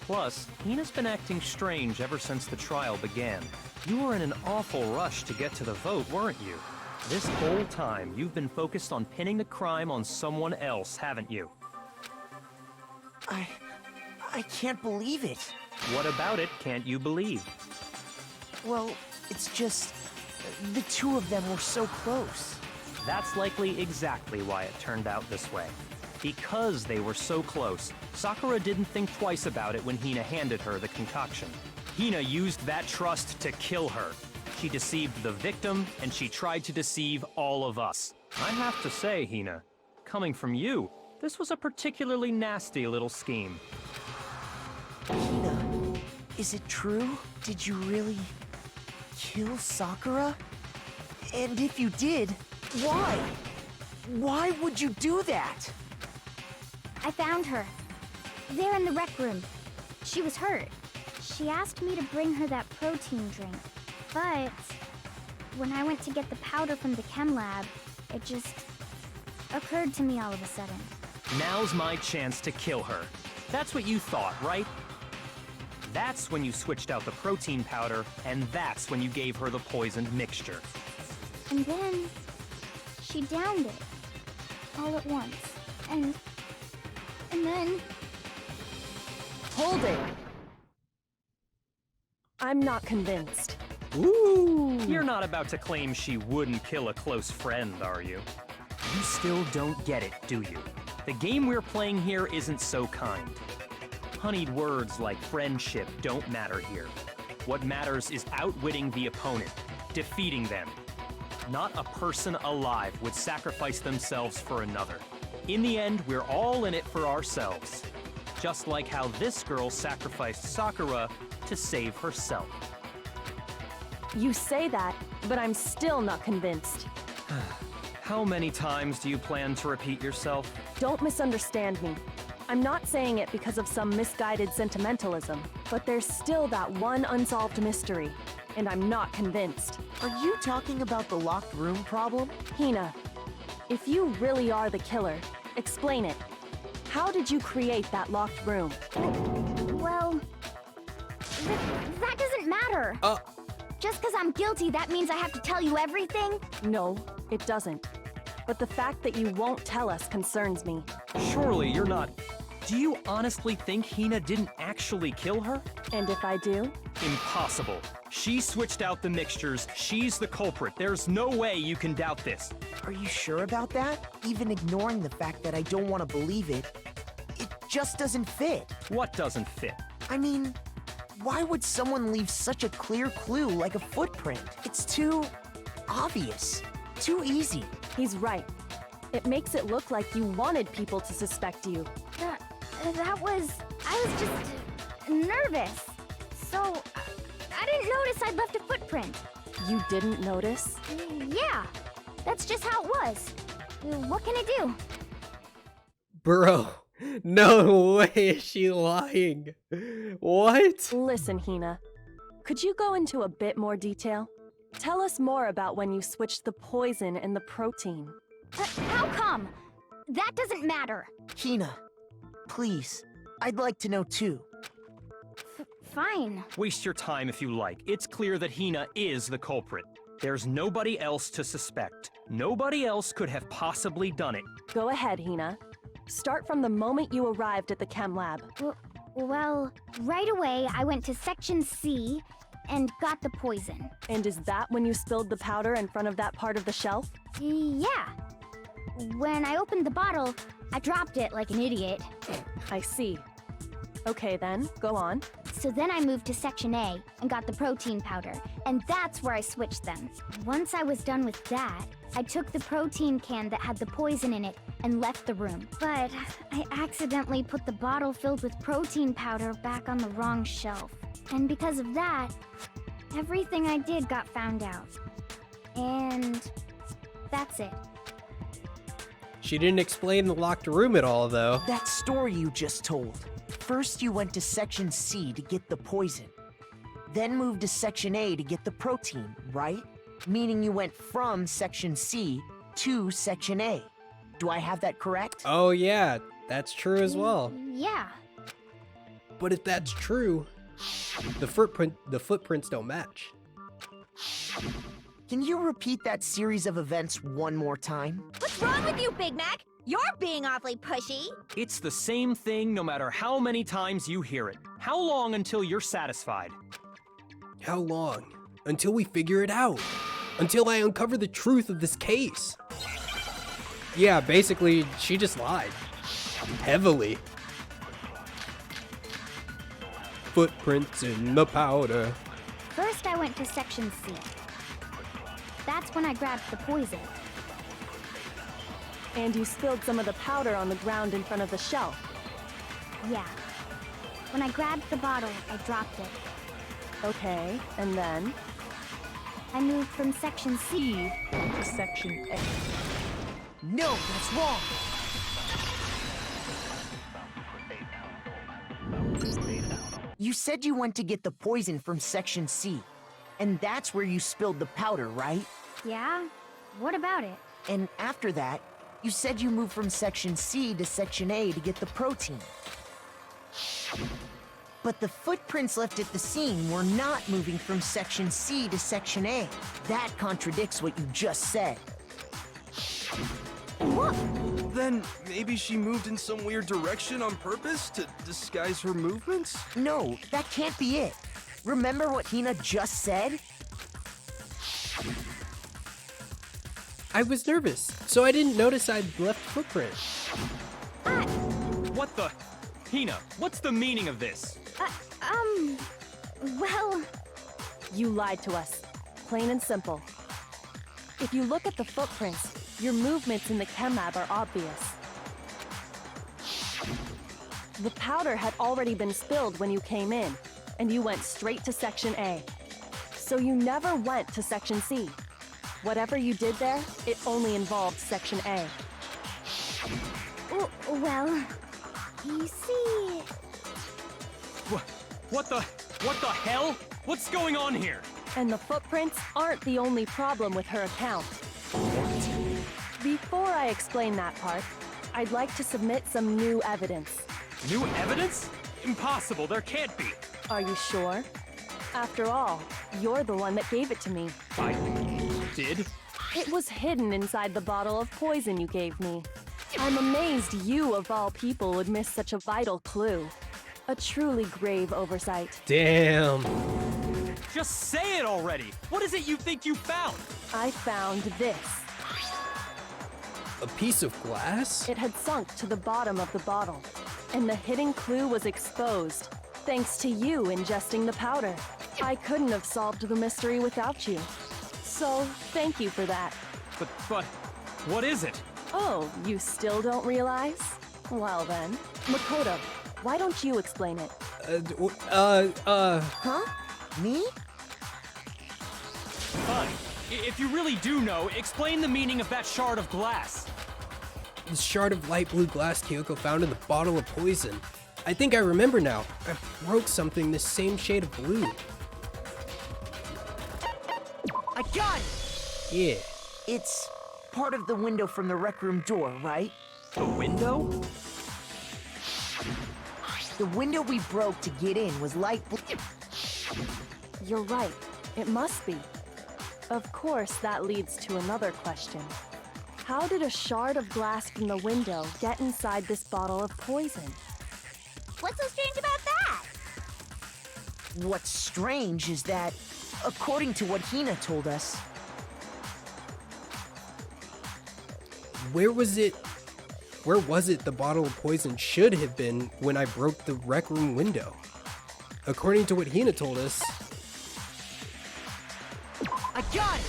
Plus, Hina's been acting strange ever since the trial began. You were in an awful rush to get to the vote, weren't you? This whole time, you've been focused on pinning the crime on someone else, haven't you? I can't believe it. What about it can't you believe? Well, it's just... the two of them were so close. That's likely exactly why it turned out this way. Because they were so close, Sakura didn't think twice about it when Hina handed her the concoction. Hina used that trust to kill her. She deceived the victim, and she tried to deceive all of us. I have to say, Hina, coming from you, this was a particularly nasty little scheme. Hina, is it true? Did you really... kill Sakura? And if you did, why? Why would you do that? I found her. There in the rec room. She was hurt. She asked me to bring her that protein drink. But when I went to get the powder from the chem lab, it just occurred to me all of a sudden. Now's my chance to kill her. That's what you thought, right? That's when you switched out the protein powder, and that's when you gave her the poisoned mixture. And then she downed it all at once. And then... Hold it! I'm not convinced. Ooh. You're not about to claim she wouldn't kill a close friend, are you? You still don't get it, do you? The game we're playing here isn't so kind. Honeyed words like friendship don't matter here. What matters is outwitting the opponent, defeating them. Not a person alive would sacrifice themselves for another. In the end, we're all in it for ourselves. Just like how this girl sacrificed Sakura to save herself. You say that, but I'm still not convinced. How many times do you plan to repeat yourself? Don't misunderstand me. I'm not saying it because of some misguided sentimentalism, but there's still that one unsolved mystery, and I'm not convinced. Are you talking about the locked room problem? Hina, if you really are the killer, explain it. How did you create that locked room? Well... that doesn't matter. Just because I'm guilty, that means I have to tell you everything? No, it doesn't. But the fact that you won't tell us concerns me. Surely you're not... Do you honestly think Hina didn't actually kill her? And if I do? Impossible. She switched out the mixtures. She's the culprit. There's no way you can doubt this. Are you sure about that? Even ignoring the fact that I don't want to believe it, it just doesn't fit. What doesn't fit? I mean, why would someone leave such a clear clue like a footprint? It's too obvious. Too easy. He's right. It makes it look like you wanted people to suspect you. I was just nervous. So, I didn't notice I'd left a footprint. You didn't notice? Yeah, that's just how it was. What can I do? Bro, no way is she lying. What? Listen, Hina. Could you go into a bit more detail? Tell us more about when you switched the poison and the protein. How come? That doesn't matter. Hina, please. I'd like to know too. Fine. Waste your time if you like. It's clear that Hina is the culprit. There's nobody else to suspect. Nobody else could have possibly done it. Go ahead, Hina. Start from the moment you arrived at the chem lab. Well, right away I went to Section C and got the poison. And is that when you spilled the powder in front of that part of the shelf? Yeah. When I opened the bottle, I dropped it like an idiot. I see. Okay then, go on. So then I moved to Section A and got the protein powder, and that's where I switched them. Once I was done with that, I took the protein can that had the poison in it and left the room. But I accidentally put the bottle filled with protein powder back on the wrong shelf. And because of that, everything I did got found out. And that's it. She didn't explain the locked room at all, though. That story you just told. First, you went to Section C to get the poison. Then moved to Section A to get the protein, right? Meaning you went from Section C to Section A. Do I have that correct? Oh yeah, that's true as well. Yeah. But if that's true, the footprints don't match. Can you repeat that series of events one more time? What's wrong with you, Big Mac? You're being awfully pushy. It's the same thing no matter how many times you hear it. How long until you're satisfied? How long? Until we figure it out. Until I uncover the truth of this case. Yeah, basically, she just lied. Heavily. Footprints in the powder. First, I went to Section C. That's when I grabbed the poison. And you spilled some of the powder on the ground in front of the shelf. Yeah. When I grabbed the bottle, I dropped it. Okay, and then? I moved from Section C To Section A. No, that's wrong. You said you went to get the poison from Section C. And that's where you spilled the powder, right? Yeah? What about it? And after that, you said you moved from Section C to Section A to get the protein. But the footprints left at the scene were not moving from Section C to Section A. That contradicts what you just said. Then maybe she moved in some weird direction on purpose to disguise her movements? No, that can't be it. Remember what Hina just said? I was nervous, so I didn't notice I'd left footprints. What the? Hina, what's the meaning of this? Well, You lied to us. Plain and simple. If you look at the footprints, your movements in the chem lab are obvious. The powder had already been spilled when you came in, and you went straight to Section A. So you never went to Section C. Whatever you did there, it only involved Section A. well, you see... What the hell? What's going on here? And the footprints aren't the only problem with her account. Before I explain that part, I'd like to submit some new evidence. New evidence? Impossible, there can't be. Are you sure? After all, you're the one that gave it to me. I did? It was hidden inside the bottle of poison you gave me. I'm amazed you, of all people, would miss such a vital clue. A truly grave oversight. Damn. Just say it already! What is it you think you found? I found this. A piece of glass? It had sunk to the bottom of the bottle, and the hidden clue was exposed, thanks to you ingesting the powder. I couldn't have solved the mystery without you. So, thank you for that. But, what is it? Oh, you still don't realize? Well then, Makoto, why don't you explain it? Huh? Me? Fine. If you really do know, explain the meaning of that shard of glass. The shard of light blue glass Kyoko found in the bottle of poison. I think I remember now. I broke something this same shade of blue. I got it! Yeah. It's part of the window from the rec room door, right? The window? The window we broke to get in was light blue. You're right. It must be. Of course, that leads to another question. How did a shard of glass from the window get inside this bottle of poison? What's so strange about that? What's strange is that, according to what Hina told us, Where was it the bottle of poison should have been when I broke the rec room window? According to what Hina told us, I got it!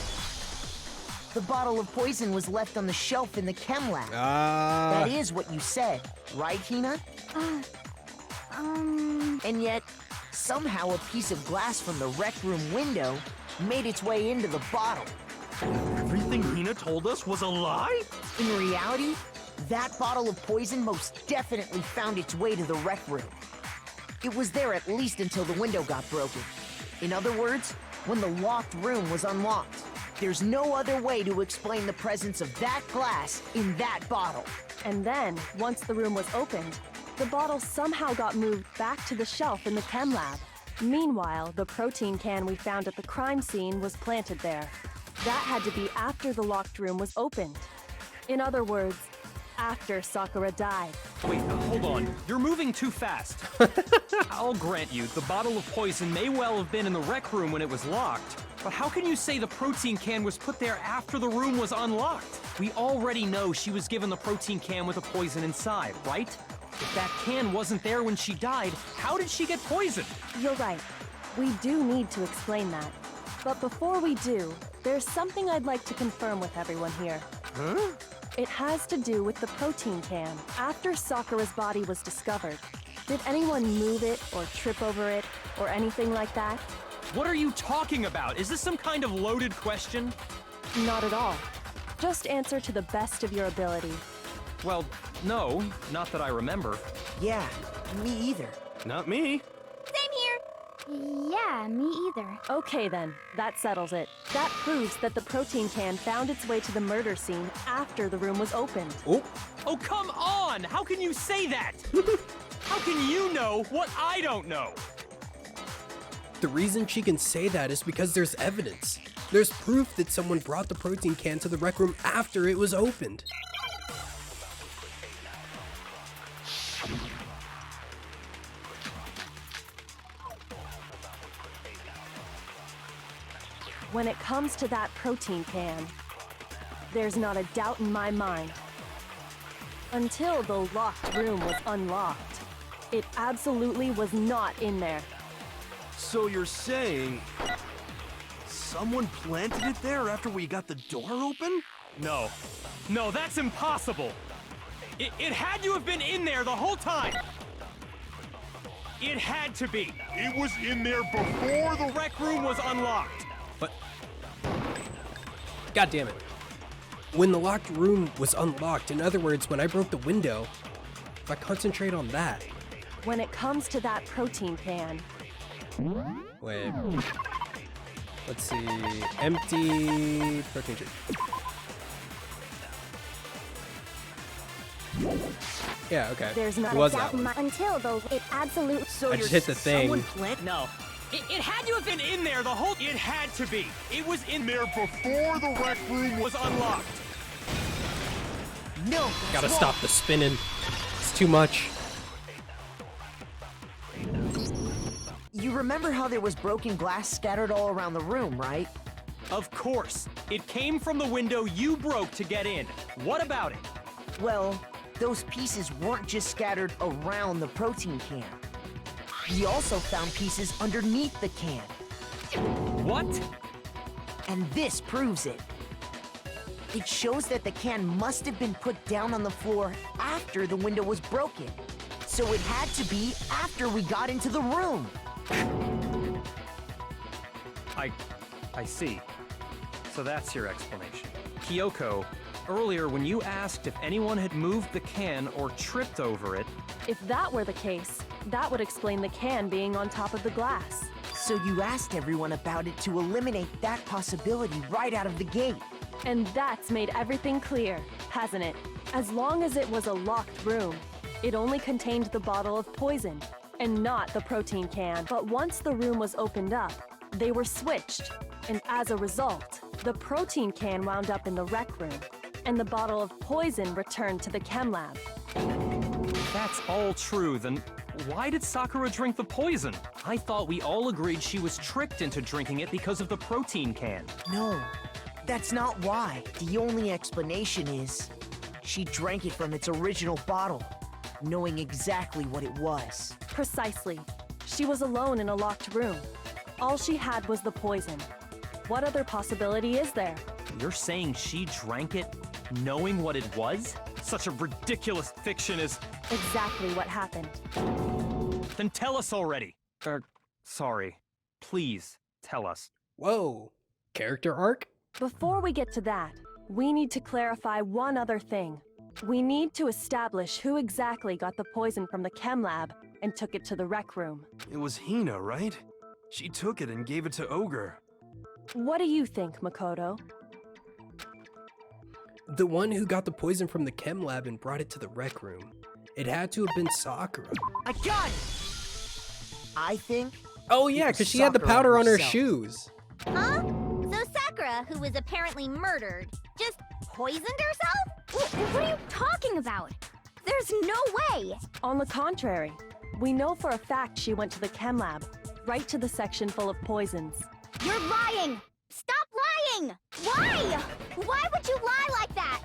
The bottle of poison was left on the shelf in the chem lab. That is what you said, right, Hina? And yet, somehow a piece of glass from the rec room window made its way into the bottle. Everything Hina told us was a lie? In reality, that bottle of poison most definitely found its way to the rec room. It was there at least until the window got broken. In other words, when the locked room was unlocked. There's no other way to explain the presence of that glass in that bottle. And then, once the room was opened, the bottle somehow got moved back to the shelf in the chem lab. Meanwhile, the protein can we found at the crime scene was planted there. That had to be after the locked room was opened. In other words, after Sakura died. Wait, hold on. You're moving too fast. I'll grant you, the bottle of poison may well have been in the rec room when it was locked. But how can you say the protein can was put there after the room was unlocked? We already know she was given the protein can with the poison inside, right? If that can wasn't there when she died, how did she get poisoned? You're right. We do need to explain that. But before we do, there's something I'd like to confirm with everyone here. Huh? It has to do with the protein can. After Sakura's body was discovered, did anyone move it or trip over it or anything like that? What are you talking about? Is this some kind of loaded question? Not at all. Just answer to the best of your ability. Well, no, not that I remember. Yeah, me either. Not me. Same here. Yeah, me either. Okay then, that settles it. That proves that the protein can found its way to the murder scene after the room was opened. Oh, Oh, come on! How can you say that? How can you know what I don't know? the reason she can say that is because there's evidence. There's proof that someone brought the protein can to the rec room after it was opened. When it comes to that protein can, there's not a doubt in my mind. Until the locked room was unlocked, it absolutely was not in there. So you're saying someone planted it there after we got the door open? No. No, that's impossible. It had to have been in there the whole time. It had to be. It was in there before The rec room was unlocked. But God damn it. When the locked room was unlocked, in other words, when I broke the window, if I concentrate on that. When it comes to that protein can, Wait. Let's see. Empty protein drink. Yeah, okay. there's not It a was doubt that in one. my until though it absolutely. So I just hit the thing. No. It had to have been in there the whole... It had to be. It was in there before the rec room was unlocked. No, Gotta stop the spinning. It's too much. You remember how there was broken glass scattered all around the room, right? Of course. It came from the window you broke to get in. What about it? Well, those pieces weren't just scattered around the protein can. We also found pieces underneath the can, What? and this proves it. It shows that the can must have been put down on the floor after the window was broken. So it had to be after we got into the room. I see. So that's your explanation. Kyoko, earlier when you asked if anyone had moved the can or tripped over it, If that were the case, that would explain the can being on top of the glass. So you asked everyone about it to eliminate that possibility right out of the gate. And that's made everything clear, hasn't it? As long as it was a locked room, it only contained the bottle of poison, and not the protein can. But once the room was opened up, they were switched, and as a result, the protein can wound up in the rec room, and the bottle of poison returned to the chem lab. if that's all true, then why did Sakura drink the poison? I thought we all agreed she was tricked into drinking it because of the protein can. No, that's not why. The only explanation is she drank it from its original bottle, knowing exactly what it was. Precisely. She was alone in a locked room. All she had was the poison. What other possibility is there? You're saying she drank it knowing what it was? Such a ridiculous fiction is... Exactly what happened. Then tell us already. Sorry. Please, tell us. Whoa. Character arc? Before we get to that, we need to clarify one other thing. We need to establish who exactly got the poison from the chem lab and took it to the rec room. It was Hina, right? She took it and gave it to Ogre. What do you think, Makoto? The one who got the poison from the chem lab and brought it to the rec room. It had to have been Sakura. I got it! I think... Oh yeah, because she had the Sakura powder on her herself. shoes. Huh? So Sakura, who was apparently murdered, just poisoned herself? What are you talking about? There's no way! On the contrary, we know for a fact she went to the chem lab, right to the section full of poisons. You're lying! Stop lying! Why? Why would you lie like that?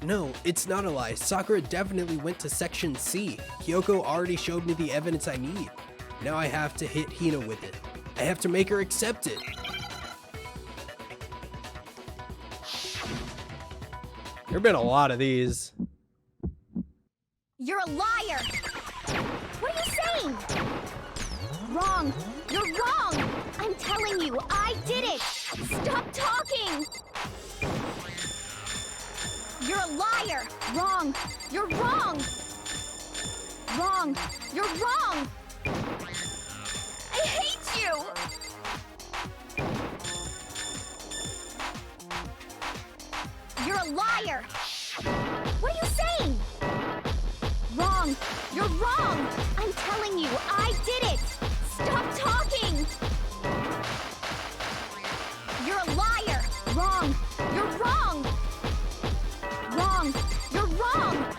No, it's not a lie. Sakura definitely went to section C. Kyoko already showed me the evidence I need. Now I have to hit Hina with it. I have to make her accept it. There have been a lot of these. You're a liar! What are you saying? Wrong! You're wrong! I'm telling you, I did it! Stop talking! You're a liar! Wrong! You're wrong! Wrong! You're wrong! I hate you! You're a liar! What are you saying? Wrong! You're wrong! I'm telling you, I did it! Stop talking! You're a liar! Wrong! You're wrong! Wrong! You're wrong!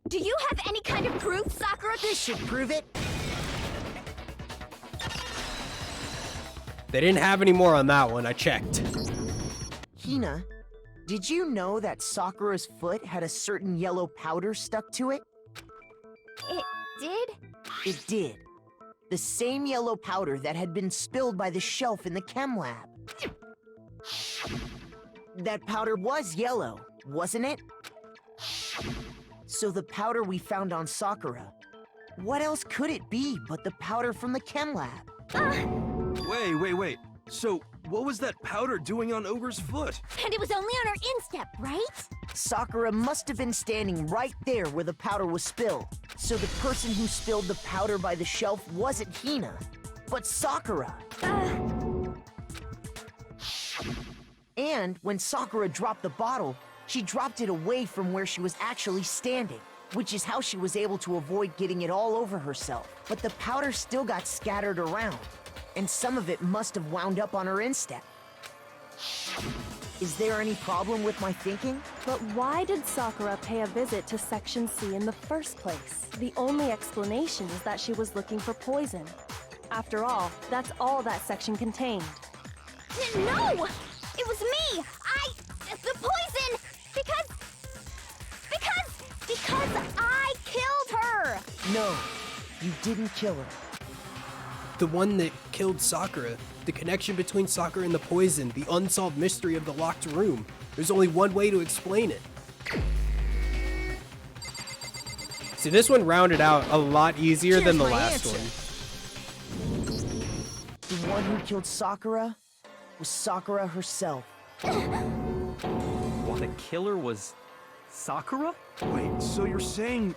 Do you have any kind of proof, Sakura? This should prove it. They didn't have any more on that one, I checked. Hina, did you know that Sakura's foot had a certain yellow powder stuck to it? It did? It did. The same yellow powder that had been spilled by the shelf in the chem lab. That powder was yellow, wasn't it? So the powder we found on Sakura, what else could it be but the powder from the chem lab? Wait. So, what was that powder doing on Ogre's foot? And it was only on her instep, right? Sakura must have been standing right there where the powder was spilled. So the person who spilled the powder by the shelf wasn't Hina, but Sakura. And when Sakura dropped the bottle, she dropped it away from where she was actually standing, which is how she was able to avoid getting it all over herself. But the powder still got scattered around, and some of it must have wound up on her instep. Is there any problem with my thinking? But why did Sakura pay a visit to Section C in the first place? The only explanation is that she was looking for poison. After all, that's all that section contained. No! It was me! The poison! Because I killed her! No, you didn't kill her. The one that killed Sakura. The connection between Sakura and the poison. The unsolved mystery of the locked room. There's only one way to explain it. See, this one rounded out a lot easier than the Here's my last answer. one. The one who killed Sakura was Sakura herself. What, the killer was Sakura? Wait, so you're saying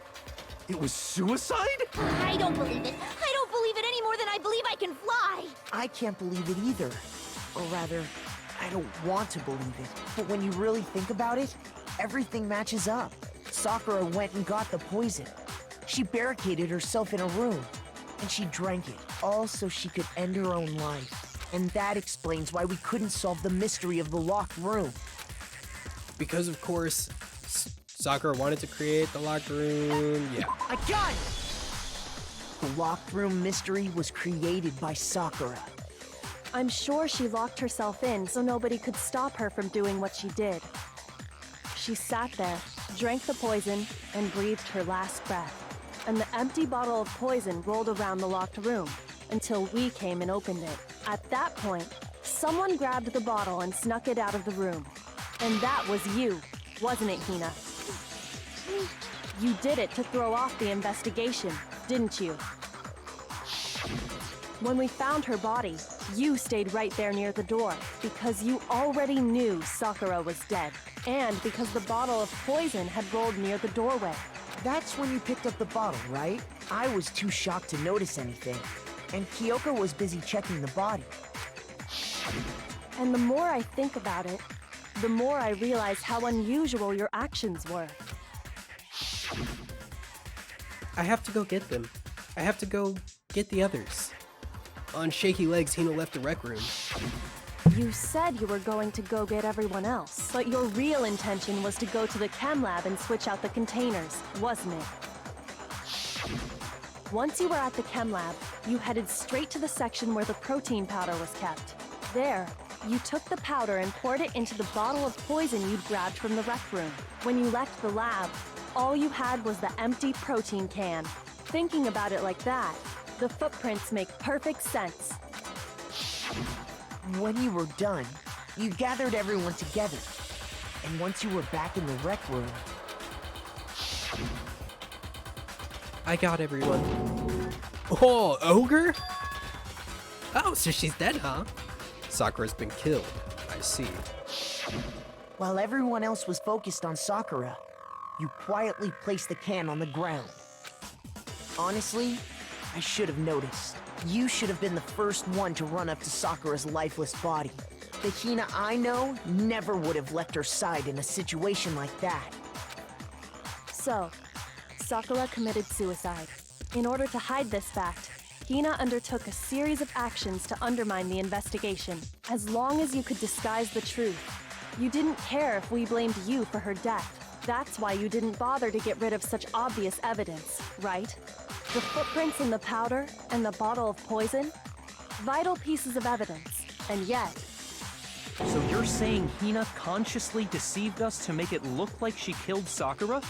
it was suicide? I don't believe it. I don't believe it any more than I believe I can fly. I can't believe it either. Or rather, I don't want to believe it. But when you really think about it, everything matches up. Sakura went and got the poison. She barricaded herself in a room, and she drank it, all so she could end her own life. And that explains why we couldn't solve the mystery of the locked room. Because, of course, Sakura wanted to create the locked room. Yeah. I got it! The locked room mystery was created by Sakura. I'm sure she locked herself in so nobody could stop her from doing what she did. She sat there, drank the poison, and breathed her last breath. And the empty bottle of poison rolled around the locked room until we came and opened it. At that point, someone grabbed the bottle and snuck it out of the room. And that was you, wasn't it, Hina? You did it to throw off the investigation, didn't you? When we found her body, you stayed right there near the door because you already knew Sakura was dead, and because the bottle of poison had rolled near the doorway. That's when you picked up the bottle, right? I was too shocked to notice anything, and Kyoko was busy checking the body. And the more I think about it, the more I realize how unusual your actions were. I have to go get them. I have to go get the others. On shaky legs, Hina left the rec room. You said you were going to go get everyone else, but your real intention was to go to the chem lab and switch out the containers, wasn't it? Once you were at the chem lab, you headed straight to the section where the protein powder was kept. There, you took the powder and poured it into the bottle of poison you'd grabbed from the rec room. When you left the lab, all you had was the empty protein can. Thinking about it like that, the footprints make perfect sense. When you were done, you gathered everyone together. And once you were back in the rec room... I got everyone. Oh, ogre? Oh, so she's dead, huh? Sakura's been killed. I see. While everyone else was focused on Sakura, you quietly placed the can on the ground. Honestly, I should have noticed. You should have been the first one to run up to Sakura's lifeless body. The Hina I know never would have left her side in a situation like that. So, Sakura committed suicide. In order to hide this fact, Hina undertook a series of actions to undermine the investigation. As long as you could disguise the truth, you didn't care if we blamed you for her death. That's why you didn't bother to get rid of such obvious evidence, right? The footprints in the powder and the bottle of poison? Vital pieces of evidence, and yet... So you're saying Hina consciously deceived us to make it look like she killed Sakura?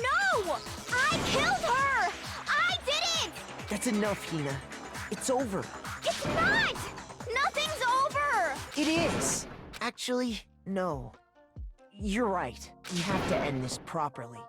No! I killed her! I did it! That's enough, Hina. It's over. It's not! Nothing's over! It is. Actually, no. You're right. We have to end this properly.